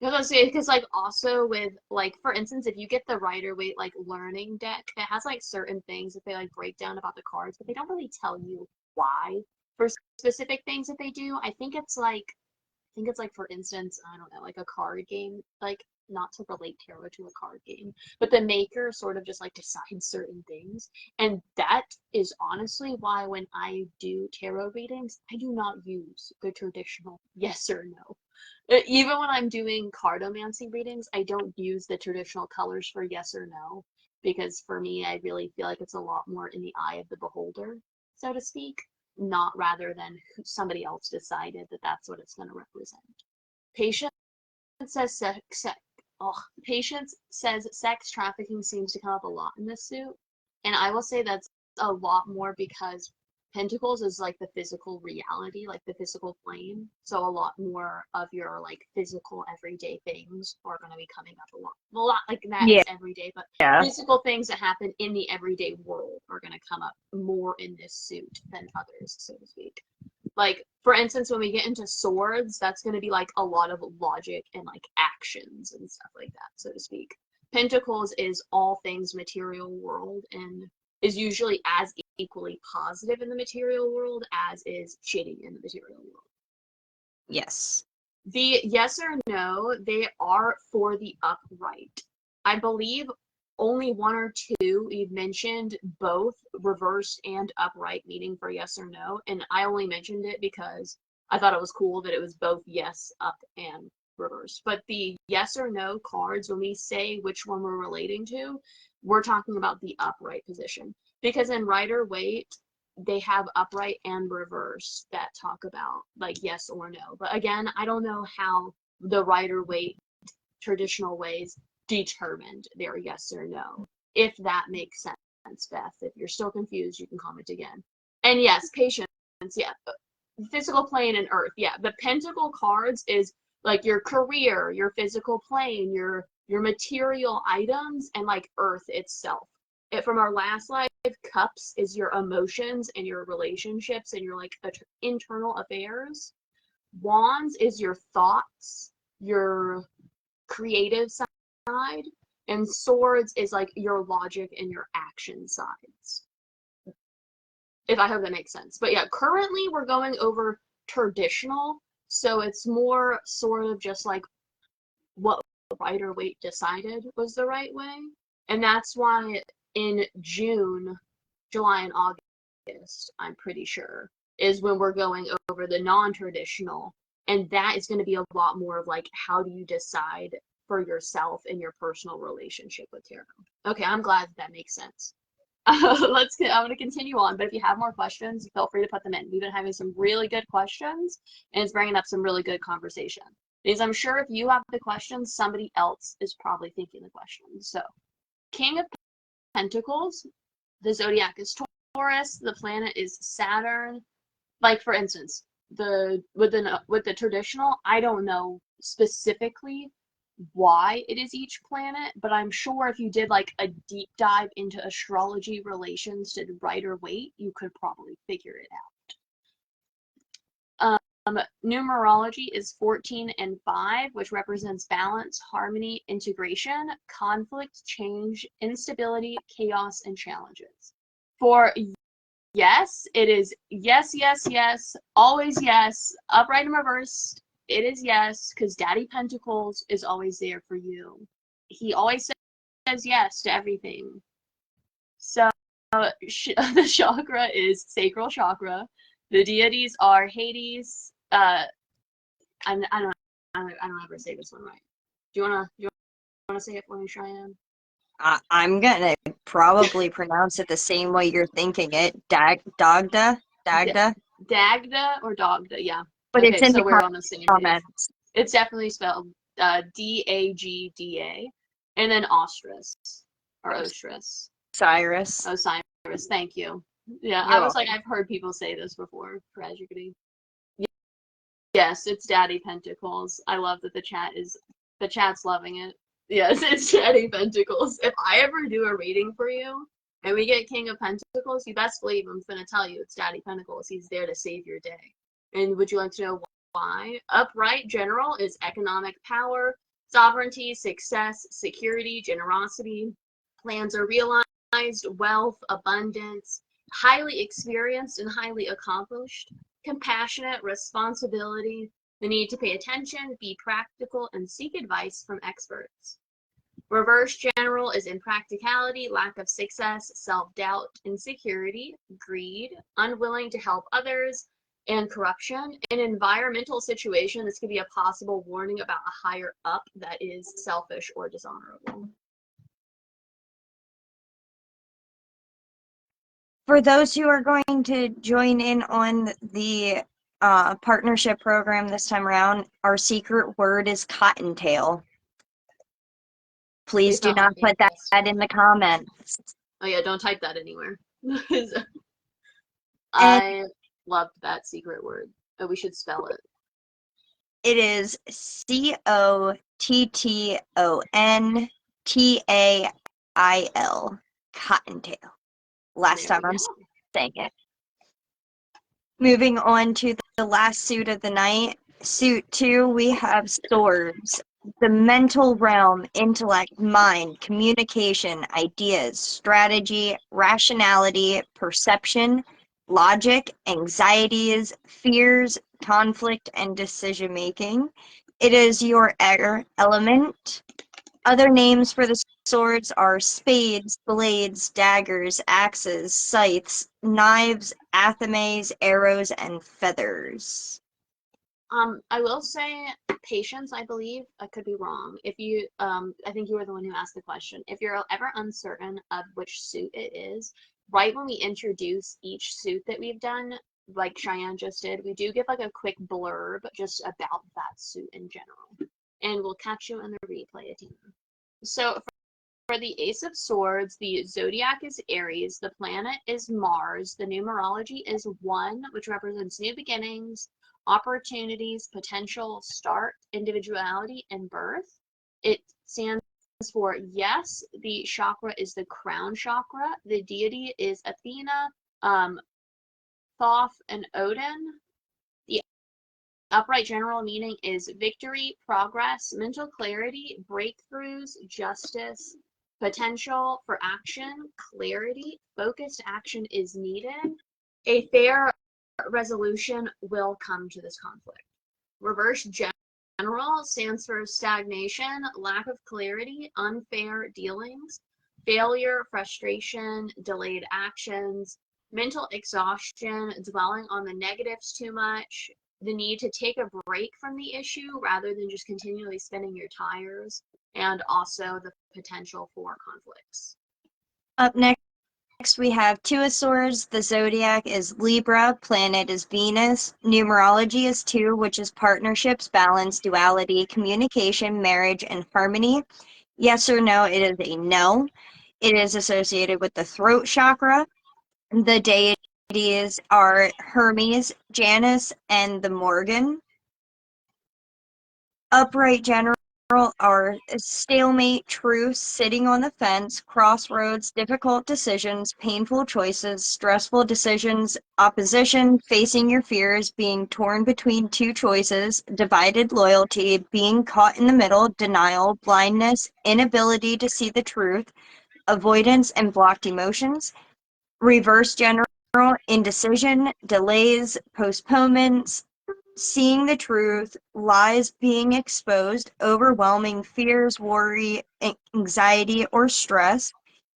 Because like also with like for instance, if you get the Rider Waite like learning deck, it has like certain things that they like break down about the cards, but they don't really tell you why for specific things that they do. I think it's like for instance, I don't know, like a card game, like not to relate tarot to a card game, but the maker sort of just like decides certain things. And that is honestly why when I do tarot readings, I do not use the traditional yes or no. Even when I'm doing cardomancy readings, I don't use the traditional colors for yes or no, because for me, I really feel like it's a lot more in the eye of the beholder, so to speak, not rather than somebody else decided that that's what it's going to represent. Patience says Patience says sex trafficking seems to come up a lot in this suit, and I will say that's a lot more because Pentacles is like the physical reality, like the physical plane. So a lot more of your like physical everyday things are going to be coming up a lot. Well, not like that Yeah. is everyday, but physical things that happen in the everyday world are going to come up more in this suit than others, so to speak. Like, for instance, when we get into swords, that's going to be like a lot of logic and like actions and stuff like that, so to speak. Pentacles is all things material world and is usually as equally positive in the material world as is shitty in the material world. Yes. The yes or no, they are for the upright. I believe only one or two you've mentioned both reversed and upright meaning for yes or no, and I only mentioned it because I thought it was cool that it was both yes, up, and reversed. But the yes or no cards, when we say which one we're relating to, we're talking about the upright position. Because in Rider Waite, they have upright and reverse that talk about like yes or no. But again, I don't know how the Rider Waite traditional ways determined their yes or no, if that makes sense. Beth. If you're still confused, you can comment again. And yes, patience, yeah. Physical plane and earth, yeah. The pentacle cards is like your career, your physical plane, your material items, and like earth itself. From our last life, cups is your emotions and your relationships and your like internal affairs. Wands is your thoughts, your creative side, and swords is like your logic and your action sides. If I hope that makes sense. But yeah, currently we're going over traditional, so it's more sort of just like what Rider-Waite decided was the right way. And that's why in June, July, and August, I'm pretty sure, is when we're going over the non-traditional. And that is going to be a lot more of like, how do you decide for yourself in your personal relationship with tarot? Okay, I'm glad that makes sense. I'm going to continue on, but if you have more questions, feel free to put them in. We've been having some really good questions, and it's bringing up some really good conversation. Because I'm sure if you have the questions, somebody else is probably thinking the questions. So, King of Pentacles, the zodiac is Taurus, the planet is Saturn. Like for instance, with the traditional, I don't know specifically why it is each planet, but I'm sure if you did like a deep dive into astrology relations to Rider-Waite, you could probably figure it out. Numerology is 14 and 5, which represents balance, harmony, integration, conflict, change, instability, chaos, and challenges. For yes, it is yes, yes, yes, always yes, upright and reversed. It is yes, because Daddy Pentacles is always there for you. He always says yes to everything. So the chakra is sacral chakra. The deities are Hades. I don't ever say this one right. Do you wanna say it for me, Cheyenne? I'm gonna probably pronounce it the same way you're thinking it. Dagda? Dagda or Dogda, yeah. But Okay, it's in so the we're on the same page. comments. It's definitely spelled Dagda, and then Ostris or Ostris. Cyrus. Osiris, thank you. Yeah, You're I was welcome. like, I've heard people say this before. Tragedy. Yes, it's Daddy Pentacles. I love that the chat's loving it. Yes, it's Daddy Pentacles. If I ever do a reading for you and we get King of Pentacles, you best believe I'm gonna tell you it's Daddy Pentacles. He's there to save your day. And would you like to know why? Upright general is economic power, sovereignty, success, security, generosity. Plans are realized, wealth, abundance, highly experienced and highly accomplished, compassionate, responsibility, the need to pay attention, be practical, and seek advice from experts. Reverse general is impracticality, lack of success, self-doubt, insecurity, greed, unwilling to help others, and corruption. In an environmental situation, this could be a possible warning about a higher up that is selfish or dishonorable. For those who are going to join in on the partnership program this time around, our secret word is cottontail. Please do not put that in the comments. Oh yeah, don't type that anywhere. And I loved that secret word, but we should spell it. it is COTTONTAIL, cottontail. Last time I'm saying it. Moving on to the last suit of the night. Suit 2, we have swords. The mental realm, intellect, mind, communication, ideas, strategy, rationality, perception, logic, anxieties, fears, conflict, and decision making. It is your air element. Other names for the swords are spades, blades, daggers, axes, scythes, knives, athames, arrows, and feathers. I will say patience, I believe. I could be wrong. If you, I think you were the one who asked the question. If you're ever uncertain of which suit it is, right when we introduce each suit that we've done, like Cheyenne just did, we do give like a quick blurb just about that suit in general. And we'll catch you in the replay, Athena. So the Ace of Swords, the zodiac is Aries, the planet is Mars, the numerology is 1, which represents new beginnings, opportunities, potential, start, individuality, and birth. It stands for yes, the chakra is the crown chakra, the deity is Athena, Thoth, and Odin. The upright general meaning is victory, progress, mental clarity, breakthroughs, justice, potential for action, clarity, focused action is needed. A fair resolution will come to this conflict. Reverse general stands for stagnation, lack of clarity, unfair dealings, failure, frustration, delayed actions, mental exhaustion, dwelling on the negatives too much, the need to take a break from the issue rather than just continually spinning your tires, and also the potential for conflicts. Up next, we have Two of Swords. The zodiac is Libra, planet is Venus, numerology is 2, which is partnerships, balance, duality, communication, marriage, and harmony. Yes or no, it is a no. It is associated with the throat chakra. The deities are Hermes, Janus, and the Morgan. Upright general are stalemate, truce, sitting on the fence, crossroads, difficult decisions, painful choices, stressful decisions, opposition, facing your fears, being torn between two choices, divided loyalty, being caught in the middle, denial, blindness, inability to see the truth, avoidance and blocked emotions. Reverse general, indecision, delays, postponements, seeing the truth, lies being exposed, overwhelming fears, worry, anxiety, or stress,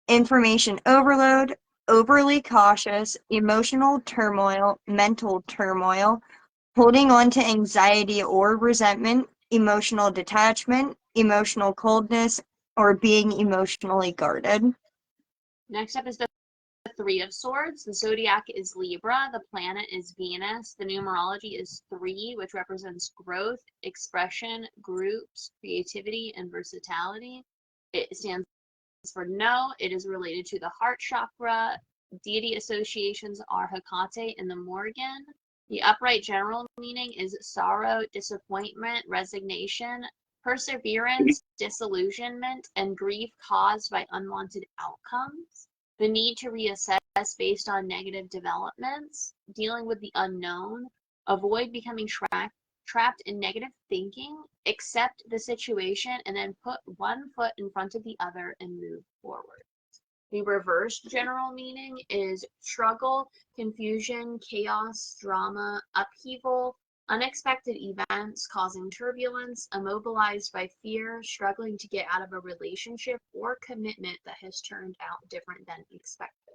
information overload, overly cautious, emotional turmoil, mental turmoil, holding on to anxiety or resentment, emotional detachment, emotional coldness, or being emotionally guarded. Next up is the Three of Swords. The zodiac is Libra. The planet is Venus. The numerology is 3, which represents growth, expression, groups, creativity, and versatility. It stands for no. It is related to the heart chakra. Deity associations are Hecate and the Morgan. The upright general meaning is sorrow, disappointment, resignation, perseverance, disillusionment, and grief caused by unwanted outcomes. The need to reassess based on negative developments, dealing with the unknown, avoid becoming trapped in negative thinking, accept the situation, and then put one foot in front of the other and move forward. The reversed general meaning is struggle, confusion, chaos, drama, upheaval, unexpected events causing turbulence, immobilized by fear, struggling to get out of a relationship or commitment that has turned out different than expected.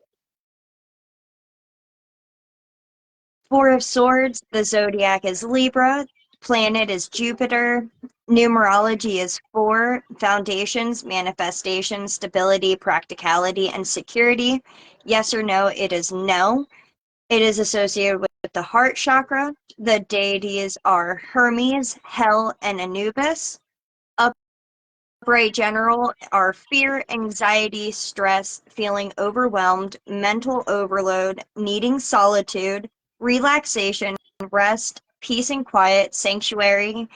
Four of Swords, the zodiac is Libra, planet is Jupiter, numerology is 4, foundations, manifestation, stability, practicality, and security. Yes or no, it is no. It is associated with the heart chakra. The deities are Hermes, Hel, and Anubis. Upright general are fear, anxiety, stress, feeling overwhelmed, mental overload, needing solitude, relaxation, rest, peace and quiet, sanctuary,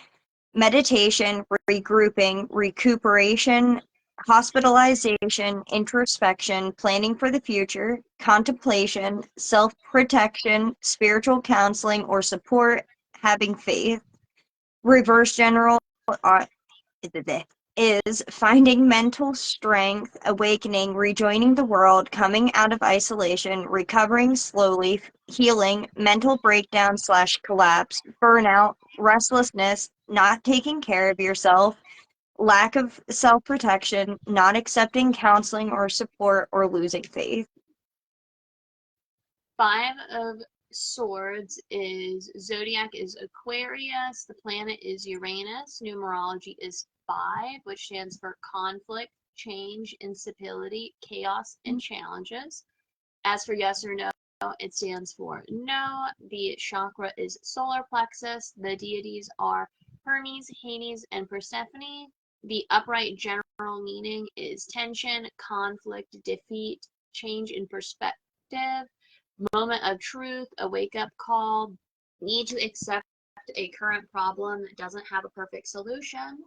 meditation, regrouping, recuperation, hospitalization, introspection, planning for the future, contemplation, self-protection, spiritual counseling or support, having faith. Reverse general is finding mental strength, awakening, rejoining the world, coming out of isolation, recovering slowly, healing, mental breakdown / collapse, burnout, restlessness, not taking care of yourself, lack of self-protection, not accepting counseling or support, or losing faith. 5 of Swords is zodiac is Aquarius. The planet is Uranus. Numerology is 5, which stands for conflict, change, instability, chaos, and challenges. As for yes or no, it stands for no. The chakra is solar plexus. The deities are Hermes, Hades, and Persephone. The upright general meaning is tension, conflict, defeat, change in perspective, moment of truth, a wake-up call, need to accept a current problem that doesn't have a perfect solution,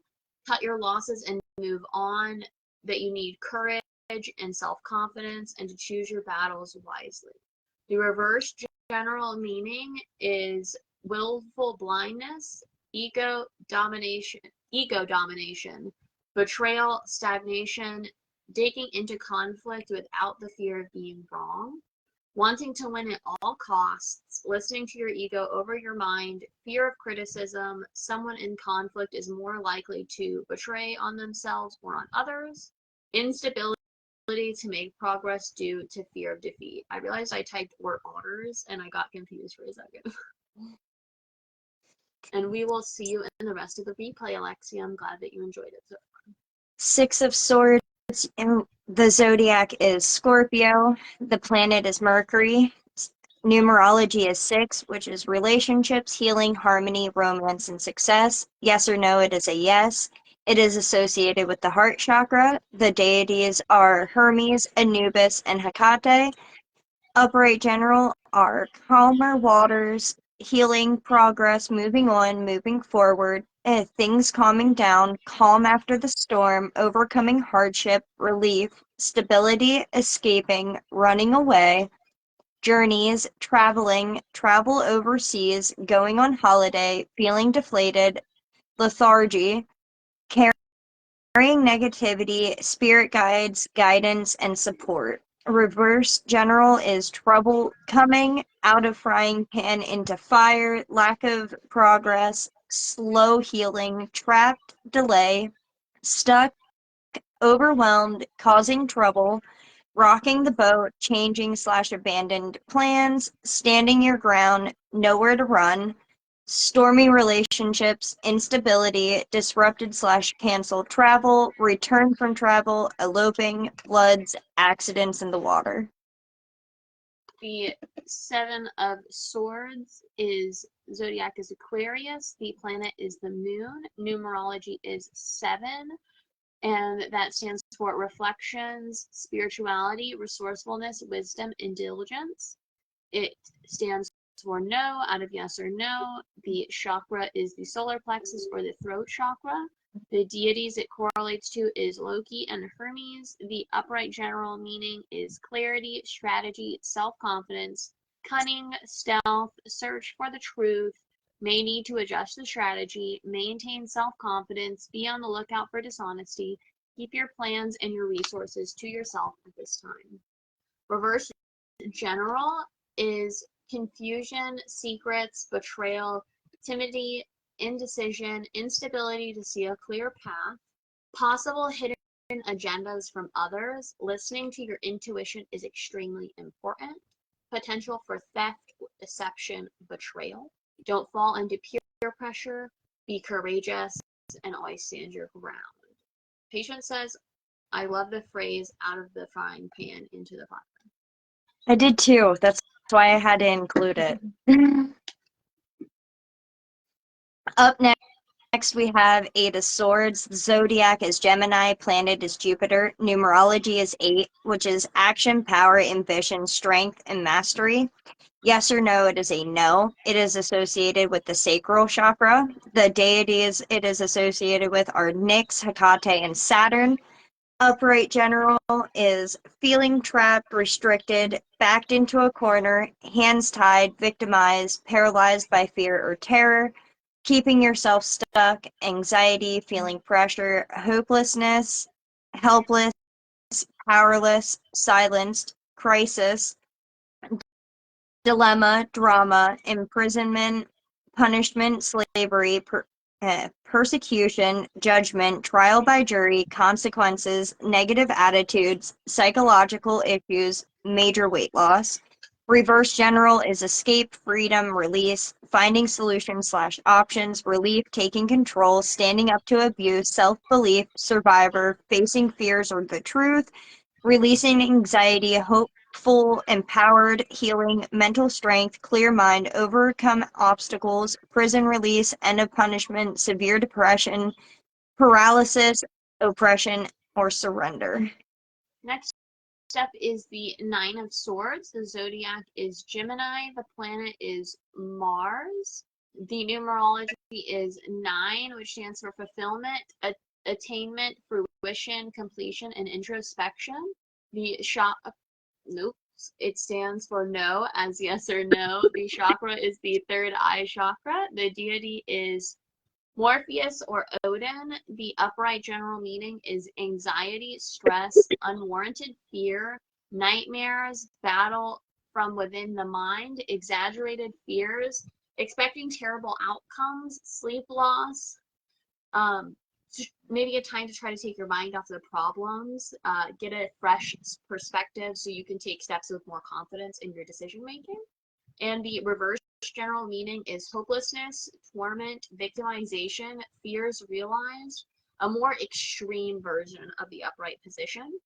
cut your losses and move on, that you need courage and self-confidence, and to choose your battles wisely. The reverse general meaning is willful blindness, ego domination, betrayal, stagnation, digging into conflict without the fear of being wrong, wanting to win at all costs, listening to your ego over your mind, fear of criticism, someone in conflict is more likely to betray on themselves or on others, instability to make progress due to fear of defeat. I realized I typed or otters and I got confused for a second. And we will see you in the rest of the replay, Alexia. I'm glad that you enjoyed it so far. Six of Swords. The zodiac is Scorpio. The planet is Mercury. Numerology is 6, which is relationships, healing, harmony, romance, and success. Yes or no, it is a yes. It is associated with the heart chakra. The deities are Hermes, Anubis, and Hecate. Upright general are calmer waters, healing, progress, moving on, moving forward, things calming down, calm after the storm, overcoming hardship, relief, stability, escaping, running away, journeys, traveling, travel overseas, going on holiday, feeling deflated, lethargy, carrying negativity, spirit guides, guidance, and support. Reverse general is trouble coming out of frying pan into fire, lack of progress, slow healing, trapped, delay, stuck, overwhelmed, causing trouble, rocking the boat, changing/abandoned plans, standing your ground, nowhere to run, stormy relationships, instability, disrupted/canceled travel, return from travel, eloping, floods, accidents in the water. The Seven of Swords is zodiac is Aquarius. The planet is the moon. Numerology is 7. And that stands for reflections, spirituality, resourcefulness, wisdom, and diligence. It stands for no out of yes or no. The chakra is the solar plexus or the throat chakra. The deities it correlates to is Loki and Hermes. The upright general meaning is clarity, strategy, self-confidence, cunning, stealth, search for the truth, may need to adjust the strategy, maintain self-confidence, be on the lookout for dishonesty, keep your plans and your resources to yourself at this time. Reverse general is confusion, secrets, betrayal, timidity, indecision, instability to see a clear path, possible hidden agendas from others, listening to your intuition is extremely important, potential for theft, deception, betrayal. Don't fall into peer pressure, be courageous, and always stand your ground. Patient says, I love the phrase out of the frying pan into the fire. I did too. That's why I had to include it. Up next, we have 8 of Swords. The zodiac is Gemini. Planet is Jupiter. Numerology is 8, which is action, power, ambition, strength, and mastery. Yes or no, it is a no. It is associated with the sacral chakra. The deities it is associated with are Nyx, Hecate, and Saturn. Upright general is feeling trapped, restricted, backed into a corner, hands tied, victimized, paralyzed by fear or terror, keeping yourself stuck, anxiety, feeling pressure, hopelessness, helpless, powerless, silenced, crisis, dilemma, drama, imprisonment, punishment, slavery, persecution, judgment, trial by jury, consequences, negative attitudes, psychological issues, major weight loss. Reverse general is escape, freedom, release, finding solutions/options, relief, taking control, standing up to abuse, self-belief, survivor, facing fears or the truth, releasing anxiety, hopeful, empowered, healing, mental strength, clear mind, overcome obstacles, prison release, end of punishment, severe depression, paralysis, oppression, or surrender. Next step is the Nine of Swords. The zodiac is Gemini. The planet is Mars. The numerology is 9, which stands for fulfillment, attainment, fruition, completion, and introspection. The nope, it stands for no, as yes or no. The chakra is the third eye chakra. The deity is Morpheus or Odin. The upright general meaning is anxiety, stress, unwarranted fear, nightmares, battle from within the mind, exaggerated fears, expecting terrible outcomes, sleep loss, maybe a time to try to take your mind off the problems, get a fresh perspective so you can take steps with more confidence in your decision making. And the reverse general meaning is hopelessness, torment, victimization, fears realized, a more extreme version of the upright position.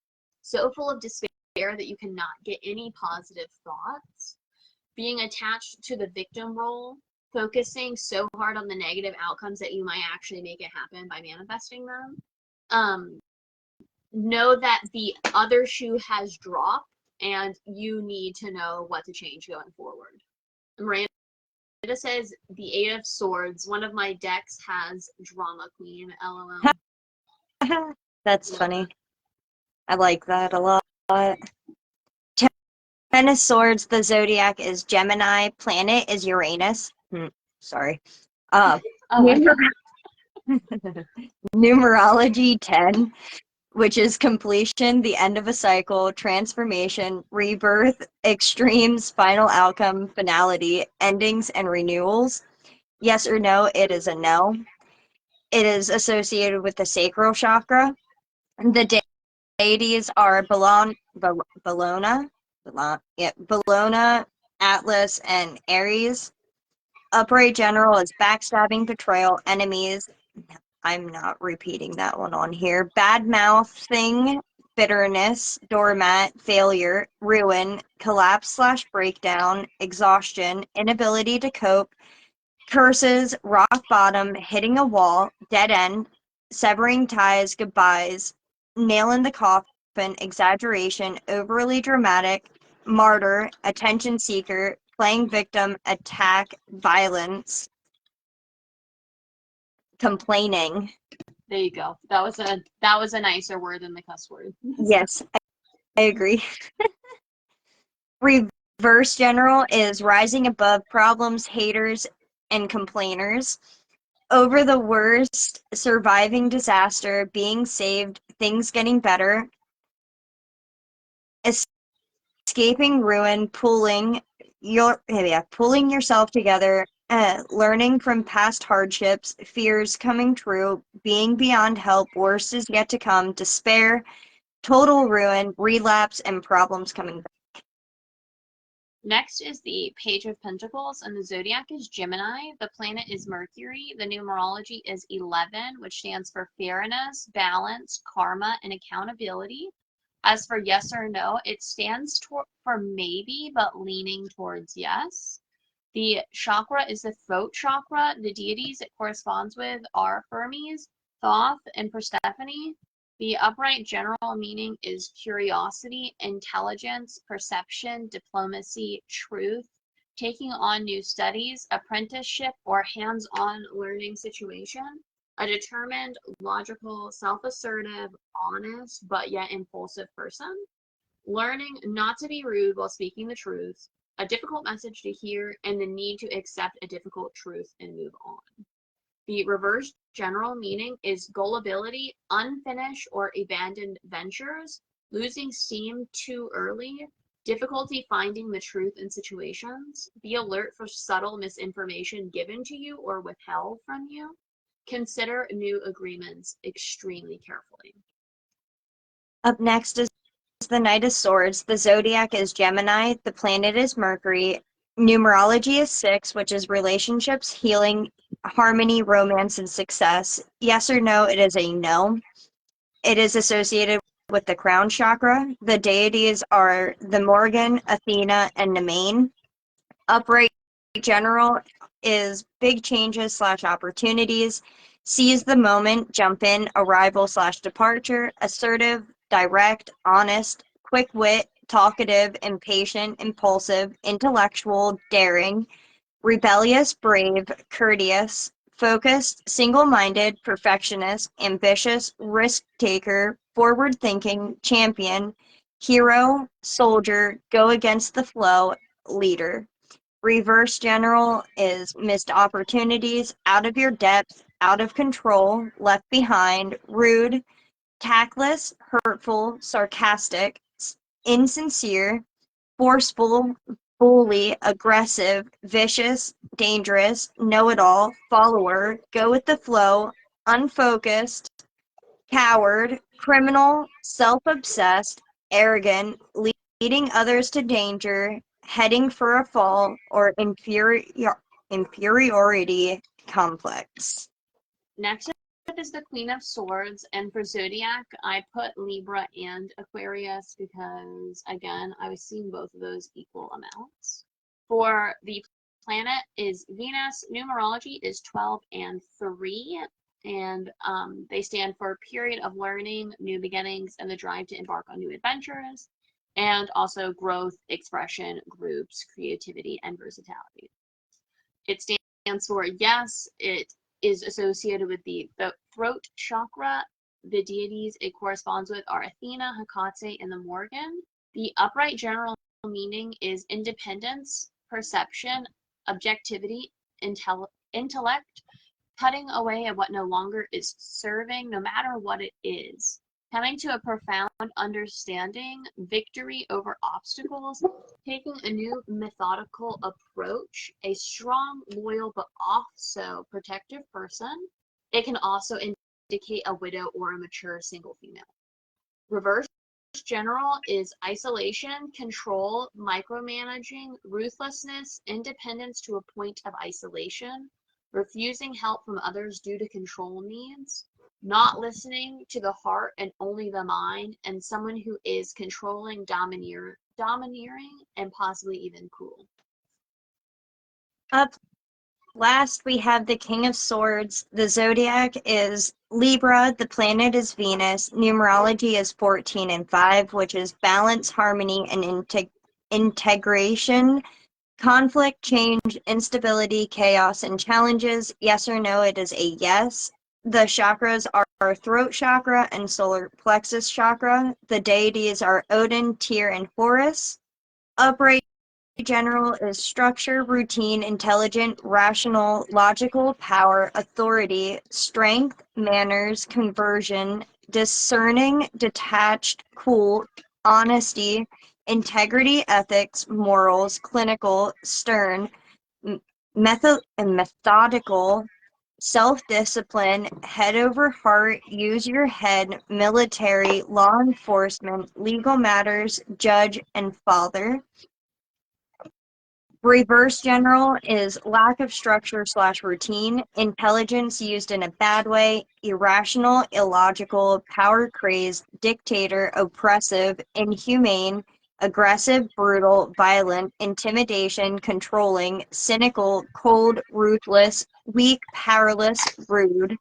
So full of despair that you cannot get any positive thoughts. Being attached to the victim role, focusing so hard on the negative outcomes that you might actually make it happen by manifesting them. Know that the other shoe has dropped and you need to know what to change going forward. Miranda says the Eight of Swords. One of my decks has Drama Queen, LOL. That's funny. I like that a lot. Ten of Swords, the zodiac is Gemini. Planet is Uranus. Sorry. Oh my God. Numerology 10, which is completion, the end of a cycle, transformation, rebirth, extremes, final outcome, finality, endings, and renewals. Yes or no, it is a no. It is associated with the sacral chakra. The deities are Bellona, Atlas, and Aries. Upright general is backstabbing, betrayal, enemies. I'm not repeating that one on here. Bad mouthing, bitterness, doormat, failure, ruin, collapse/breakdown, exhaustion, inability to cope, curses, rock bottom, hitting a wall, dead end, severing ties, goodbyes, nail in the coffin, exaggeration, overly dramatic, martyr, attention seeker, playing victim, attack, violence, complaining. There you go. That was a nicer word than the cuss word. Yes, I agree. Reverse general is rising above problems, haters, and complainers. Over the worst, surviving disaster, being saved, things getting better, escaping ruin, pulling yourself together, learning from past hardships, fears coming true, being beyond help, worst is yet to come, despair, total ruin, relapse, and problems coming back. Next is the Page of Pentacles, and the zodiac is Gemini. The planet is Mercury. The numerology is 11, which stands for fairness, balance, karma, and accountability. As for yes or no, it stands for maybe, but leaning towards yes. The chakra is the throat chakra. The deities it corresponds with are Hermes, Thoth, and Persephone. The upright general meaning is curiosity, intelligence, perception, diplomacy, truth, taking on new studies, apprenticeship, or hands-on learning situation. A determined, logical, self-assertive, honest, but yet impulsive person. Learning not to be rude while speaking the truth, a difficult message to hear, and the need to accept a difficult truth and move on. The reverse general meaning is gullibility, unfinished or abandoned ventures, losing steam too early, difficulty finding the truth in situations, be alert for subtle misinformation given to you or withheld from you, consider new agreements extremely carefully. Up next is the Knight of Swords. The zodiac is Gemini. The planet is Mercury. Numerology is 6, which is relationships, healing, harmony, romance, and success. Yes or no, it is a no. It is associated with the crown chakra. The deities are the Morgan, Athena, and Nemain. Upright general is big changes/opportunities. Seize the moment, jump in, arrival slash departure, assertive, direct, honest, quick wit, talkative, impatient, impulsive, intellectual, daring, rebellious, brave, courteous, focused, single-minded, perfectionist, ambitious, risk-taker, forward-thinking, champion, hero, soldier, go against the flow, leader. Reverse general is missed opportunities, out of your depth, out of control, left behind, rude, tactless, hurtful, sarcastic, insincere, forceful, bully, aggressive, vicious, dangerous, know-it-all, follower, go with the flow, unfocused, coward, criminal, self-obsessed, arrogant, leading others to danger, heading for a fall, or inferiority complex. Next up is the Queen of Swords, and for Zodiac, I put Libra and Aquarius because, again, I was seeing both of those equal amounts. For the planet is Venus. Numerology is 12 and 3, and they stand for a period of learning, new beginnings, and the drive to embark on new adventures, and also growth, expression, groups, creativity, and versatility. It stands for yes, it is associated with the throat chakra. The deities it corresponds with are Athena, Hecate, and the Morgan. The upright general meaning is independence, perception, objectivity, intellect, cutting away at what no longer is serving, no matter what it is. Coming to a profound understanding, victory over obstacles, taking a new methodical approach, a strong, loyal, but also protective person. It can also indicate a widow or a mature single female. Reverse general is isolation, control, micromanaging, ruthlessness, independence to a point of isolation, refusing help from others due to control needs, not listening to the heart and only the mind, and someone who is controlling, domineering, and possibly even cruel. Up last, we have the King of Swords. The zodiac is Libra. The planet is Venus. Numerology is 14 and 5, which is balance, harmony, and integration. Conflict, change, instability, chaos, and challenges. Yes or no, it is a yes. The chakras are throat chakra and solar plexus chakra. The deities are Odin, Tyr, and Horus. Upright general is structure, routine, intelligent, rational, logical, power, authority, strength, manners, conversion, discerning, detached, cool, honesty, integrity, ethics, morals, clinical, stern, methodical, self-discipline, head over heart, use your head, military, law enforcement, legal matters, judge, and father. Reverse general is lack of structure slash routine, intelligence used in a bad way, irrational, illogical, power crazed, dictator, oppressive, inhumane, aggressive, brutal, violent, intimidation, controlling, cynical, cold, ruthless, weak, powerless, rude,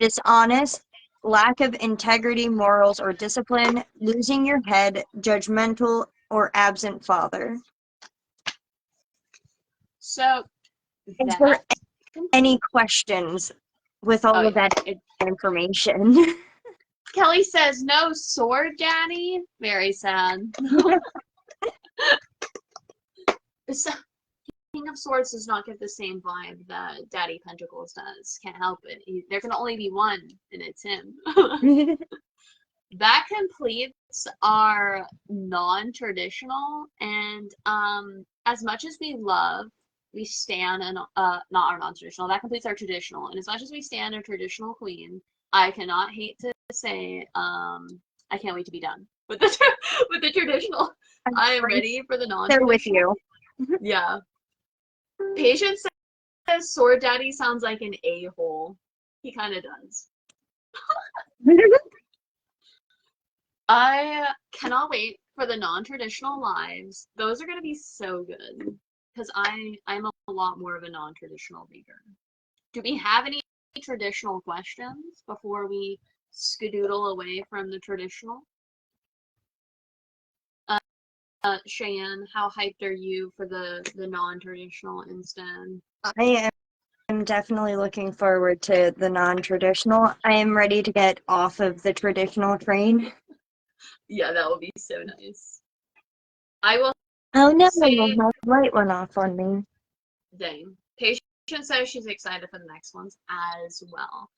dishonest, lack of integrity, morals, or discipline, losing your head, judgmental, or absent father. So Is there that any questions with all of that information? Kelly says no sword daddy. Very sad. So, King of Swords does not get the same vibe that Daddy Pentacles does. Can't help it. There can only be one, and it's him. That completes our non-traditional, and as much as we stand and not our non-traditional. That completes our traditional, and as much as we stand a traditional queen, I cannot hate to say I can't wait to be done with the with the traditional. I am ready for the non-traditional. They're with you. Yeah. Patience says Sword Daddy sounds like an a-hole. He kind of does. I cannot wait for the non-traditional lives. Those are going to be so good because I'm a lot more of a non-traditional reader. Do we have any traditional questions before we skedoodle away from the traditional? Cheyenne, how hyped are you for the non-traditional instead? I am definitely looking forward to the non-traditional. I am ready to get off of the traditional train. Yeah, that would be so nice. I will Oh no, say, my light went off on me. dang. Patient says she's excited for the next ones as well.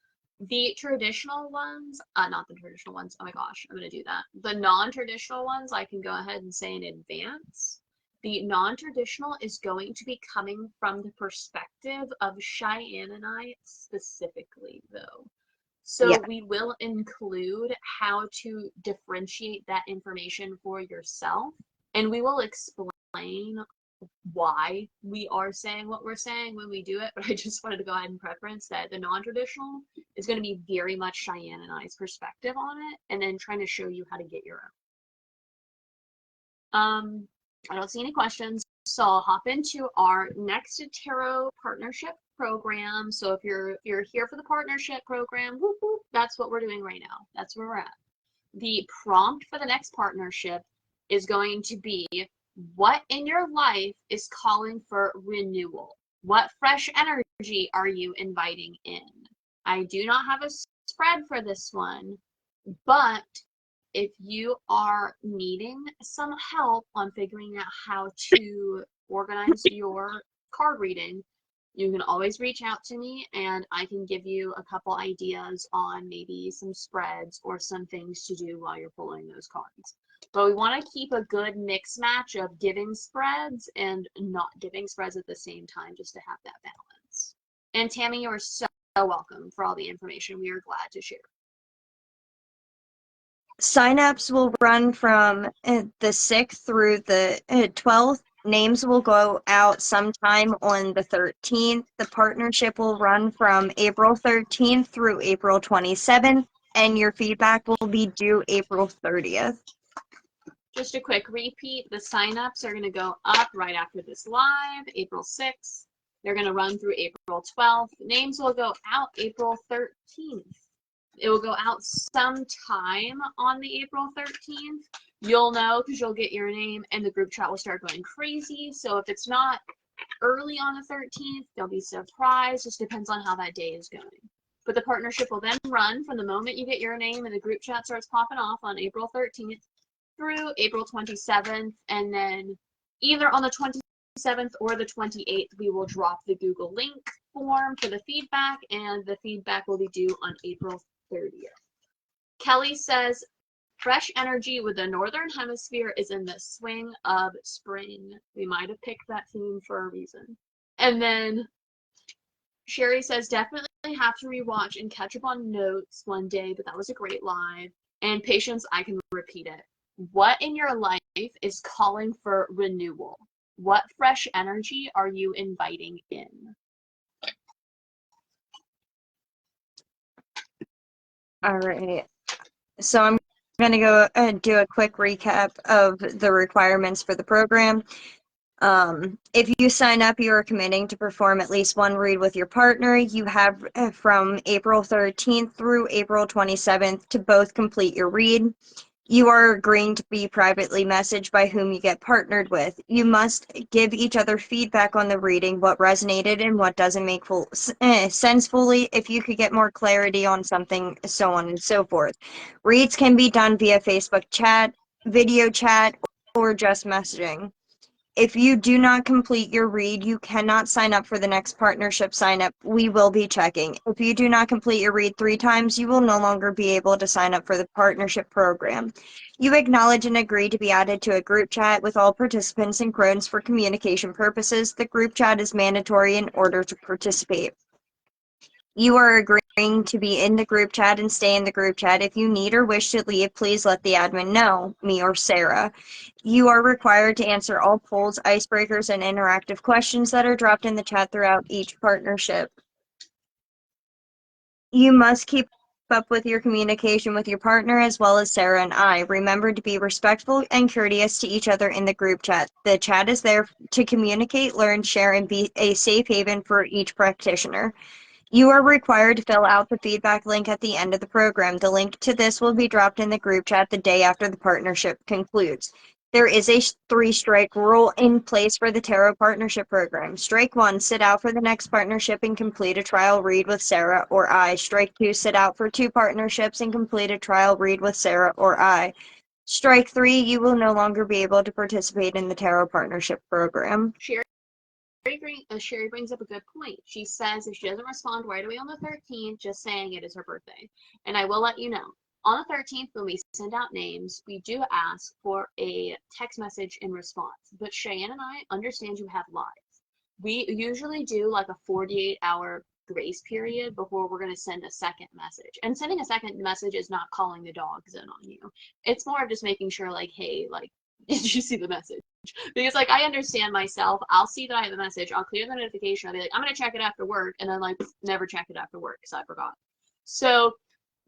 The traditional ones, not the traditional ones, oh my gosh, I'm gonna do that. The non-traditional ones, I can go ahead and say in advance. The non-traditional is going to be coming from the perspective of Cheyenne and I specifically, though. So Yeah. we will include how to differentiate that information for yourself, and we will explain why we are saying what we're saying when we do it. But I just wanted to go ahead and preference that the non-traditional is going to be very much Cheyenne and I's perspective on it, and then trying to show you how to get your own. I don't see any questions, so I'll hop into our next tarot partnership program. So if you're here for the partnership program, whoop, whoop, that's what we're doing right now. That's where we're at. The prompt for the next partnership is going to be, what in your life is calling for renewal? What fresh energy are you inviting in? I do not have a spread for this one, but if you are needing some help on figuring out how to organize your card reading, you can always reach out to me and I can give you a couple ideas on maybe some spreads or some things to do while you're pulling those cards. But we want to keep a good mix match of giving spreads and not giving spreads at the same time, just to have that balance. And Tammy, you're so welcome for all the information. We are glad to share. Sign-ups will run from the 6th through the 12th. Names will go out sometime on the 13th. The partnership will run from April 13th through April 27th, and your feedback will be due April 30th. Just a quick repeat, the signups are going to go up right after this live, April 6th. They're going to run through April 12th. Names will go out April 13th. It will go out sometime on the April 13th. You'll know because you'll get your name and the group chat will start going crazy. So if it's not early on the 13th, they'll be surprised. Just depends on how that day is going. But the partnership will then run from the moment you get your name and the group chat starts popping off on April 13th through April 27th. And then either on the 27th or the 28th, we will drop the Google link form for the feedback, and the feedback will be due on April 30th. Kelly says, fresh energy with the Northern Hemisphere is in the swing of spring. We might have picked that theme for a reason. And then Sherry says, definitely have to rewatch and catch up on notes one day, but that was a great live. And Patience, I can repeat it. What in your life is calling for renewal? What fresh energy are you inviting in? All right. So I'm going to go do a quick recap of the requirements for the program. If you sign up, you are committing to perform at least one read with your partner. You have from April 13th through April 27th to both complete your read. You are agreeing to be privately messaged by whom you get partnered with. You must give each other feedback on the reading, what resonated and what doesn't make sense fully, if you could get more clarity on something, so on and so forth. Reads can be done via Facebook chat, video chat, or just messaging. If you do not complete your read, you cannot sign up for the next partnership sign up. We will be checking. If you do not complete your read 3 times, you will no longer be able to sign up for the partnership program. You acknowledge and agree to be added to a group chat with all participants and crones for communication purposes. The group chat is mandatory in order to participate. You are agreeing to be in the group chat and stay in the group chat. If you need or wish to leave, please let the admin know, me or Sarah. You are required to answer all polls, icebreakers, and interactive questions that are dropped in the chat throughout each partnership. You must keep up with your communication with your partner as well as Sarah and I. Remember to be respectful and courteous to each other in the group chat. The chat is there to communicate, learn, share, and be a safe haven for each practitioner. You are required to fill out the feedback link at the end of the program. The link to this will be dropped in the group chat the day after the partnership concludes. There is a 3-strike rule in place for the Tarot Partnership Program. Strike 1, sit out for the next partnership and complete a trial read with Sarah or I. Strike 2, sit out for 2 partnerships and complete a trial read with Sarah or I. Strike 3, you will no longer be able to participate in the Tarot Partnership Program. Sherry brings up a good point. She says if she doesn't respond right away on the 13th, just saying it is her birthday. And I will let you know. On the 13th, when we send out names, we do ask for a text message in response. But Cheyenne and I understand you have lives. We usually do like a 48-hour grace period before we're going to send a second message. And sending a second message is not calling the dogs in on you. It's more of just making sure, like, hey, like, did you see the message? Because, like, I understand myself. I'll see that I have a message. I'll clear the notification. I'll be like, I'm going to check it after work. And then, like, never check it after work because I forgot. So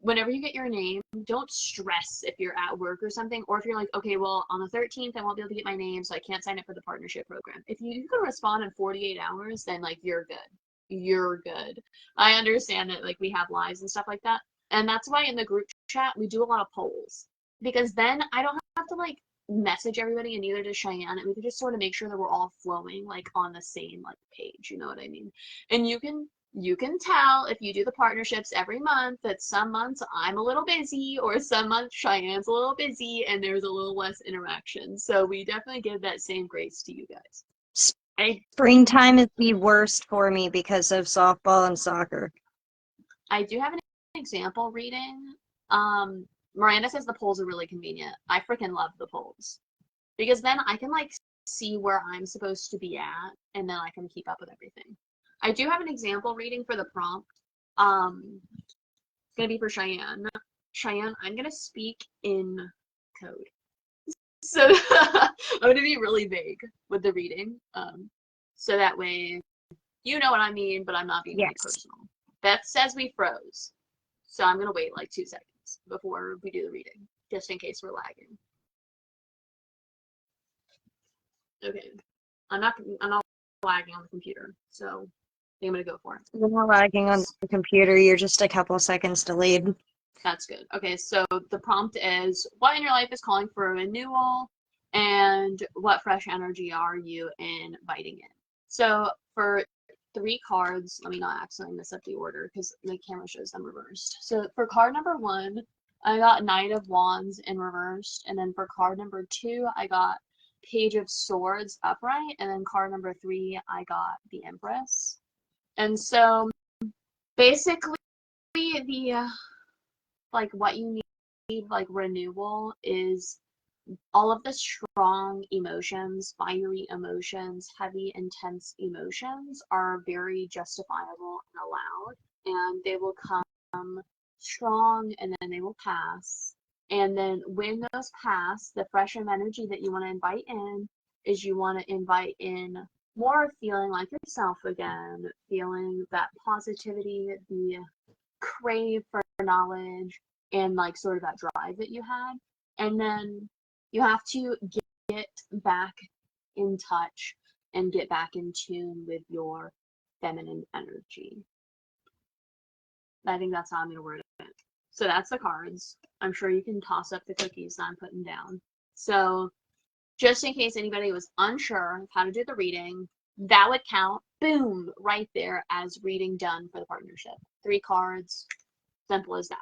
whenever you get your name, don't stress if you're at work or something. Or if you're like, okay, well, on the 13th, I won't be able to get my name, so I can't sign up for the partnership program. If you can respond in 48 hours, then, like, you're good. You're good. I understand that, like, we have lives and stuff like that. And that's why in the group chat, we do a lot of polls. Because then I don't have to, like, message everybody, and neither does Cheyenne, and we can just sort of make sure that we're all flowing like on the same like page, you know what I mean? And you can tell if you do the partnerships every month that some months I'm a little busy or some months Cheyenne's a little busy and there's a little less interaction. So we definitely give that same grace to you guys. Springtime is the worst for me because of softball and soccer. I do have an example reading. Miranda says the polls are really convenient. I freaking love the polls because then I can like see where I'm supposed to be at and then I can keep up with everything. I do have an example reading for the prompt. It's gonna be for Cheyenne. Cheyenne, I'm gonna speak in code. So I'm gonna be really vague with the reading. So that way you know what I mean, but I'm not being really personal. Beth says we froze. So I'm gonna wait like 2 seconds before we do the reading, just in case we're lagging. Okay, I'm not lagging on the computer, so I'm gonna go for it. You're not lagging on the computer, you're just a couple seconds delayed. That's good. Okay, so the prompt is, what in your life is calling for a renewal, and what fresh energy are you inviting in? So for 3 cards, let me not accidentally mess up the order because the camera shows them reversed. So for card number 1, I got Knight of Wands in reversed, and then for card number 2, I got Page of Swords upright, and then card number 3, I got the Empress. And so basically the like what you need like renewal is all of the strong emotions, fiery emotions, heavy, intense emotions are very justifiable and allowed, and they will come strong and then they will pass. And then when those pass, the fresh energy that you want to invite in is you want to invite in more feeling like yourself again, feeling that positivity, the crave for knowledge, and like sort of that drive that you had. And then you have to get back in touch and get back in tune with your feminine energy. I think that's how I'm going to word it. So that's the cards. I'm sure you can toss up the cookies that I'm putting down. So just in case anybody was unsure of how to do the reading, that would count, boom, right there as reading done for the partnership. 3 cards, simple as that.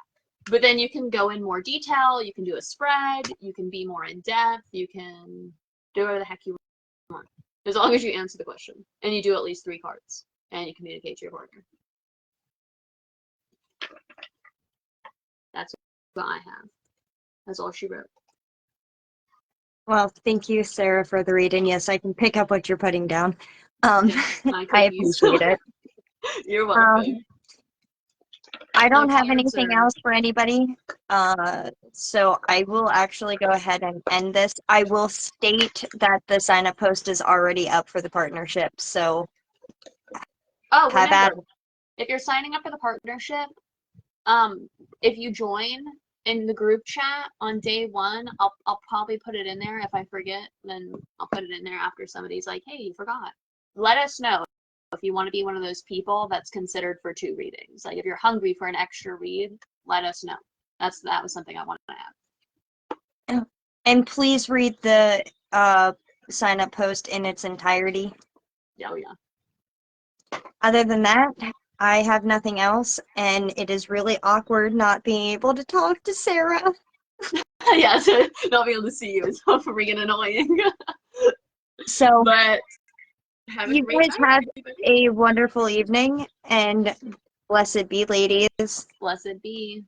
But then you can go in more detail, you can do a spread, you can be more in depth, you can do whatever the heck you want. As long as you answer the question and you do at least 3 cards and you communicate to your partner. That's what I have. That's all she wrote. Well, thank you, Sarah, for the reading. Yes, I can pick up what you're putting down. I appreciate it. You're welcome. I don't have anything else for anybody, so I will actually go ahead and end this. I will state that the sign-up post is already up for the partnership, so have at it. If you're signing up for the partnership, if you join in the group chat on day 1, I'll probably put it in there. If I forget, then I'll put it in there after somebody's like, hey, you forgot. Let us know. if you want to be one of those people that's considered for 2 readings. Like if you're hungry for an extra read, let us know. That was something I wanted to add. And please read the sign up post in its entirety. Oh yeah. Other than that, I have nothing else, and it is really awkward not being able to talk to Sarah. Yeah, so not being able to see you is freaking annoying. So, But have a you great guys night, have everybody. a wonderful evening, and blessed be, ladies. Blessed be.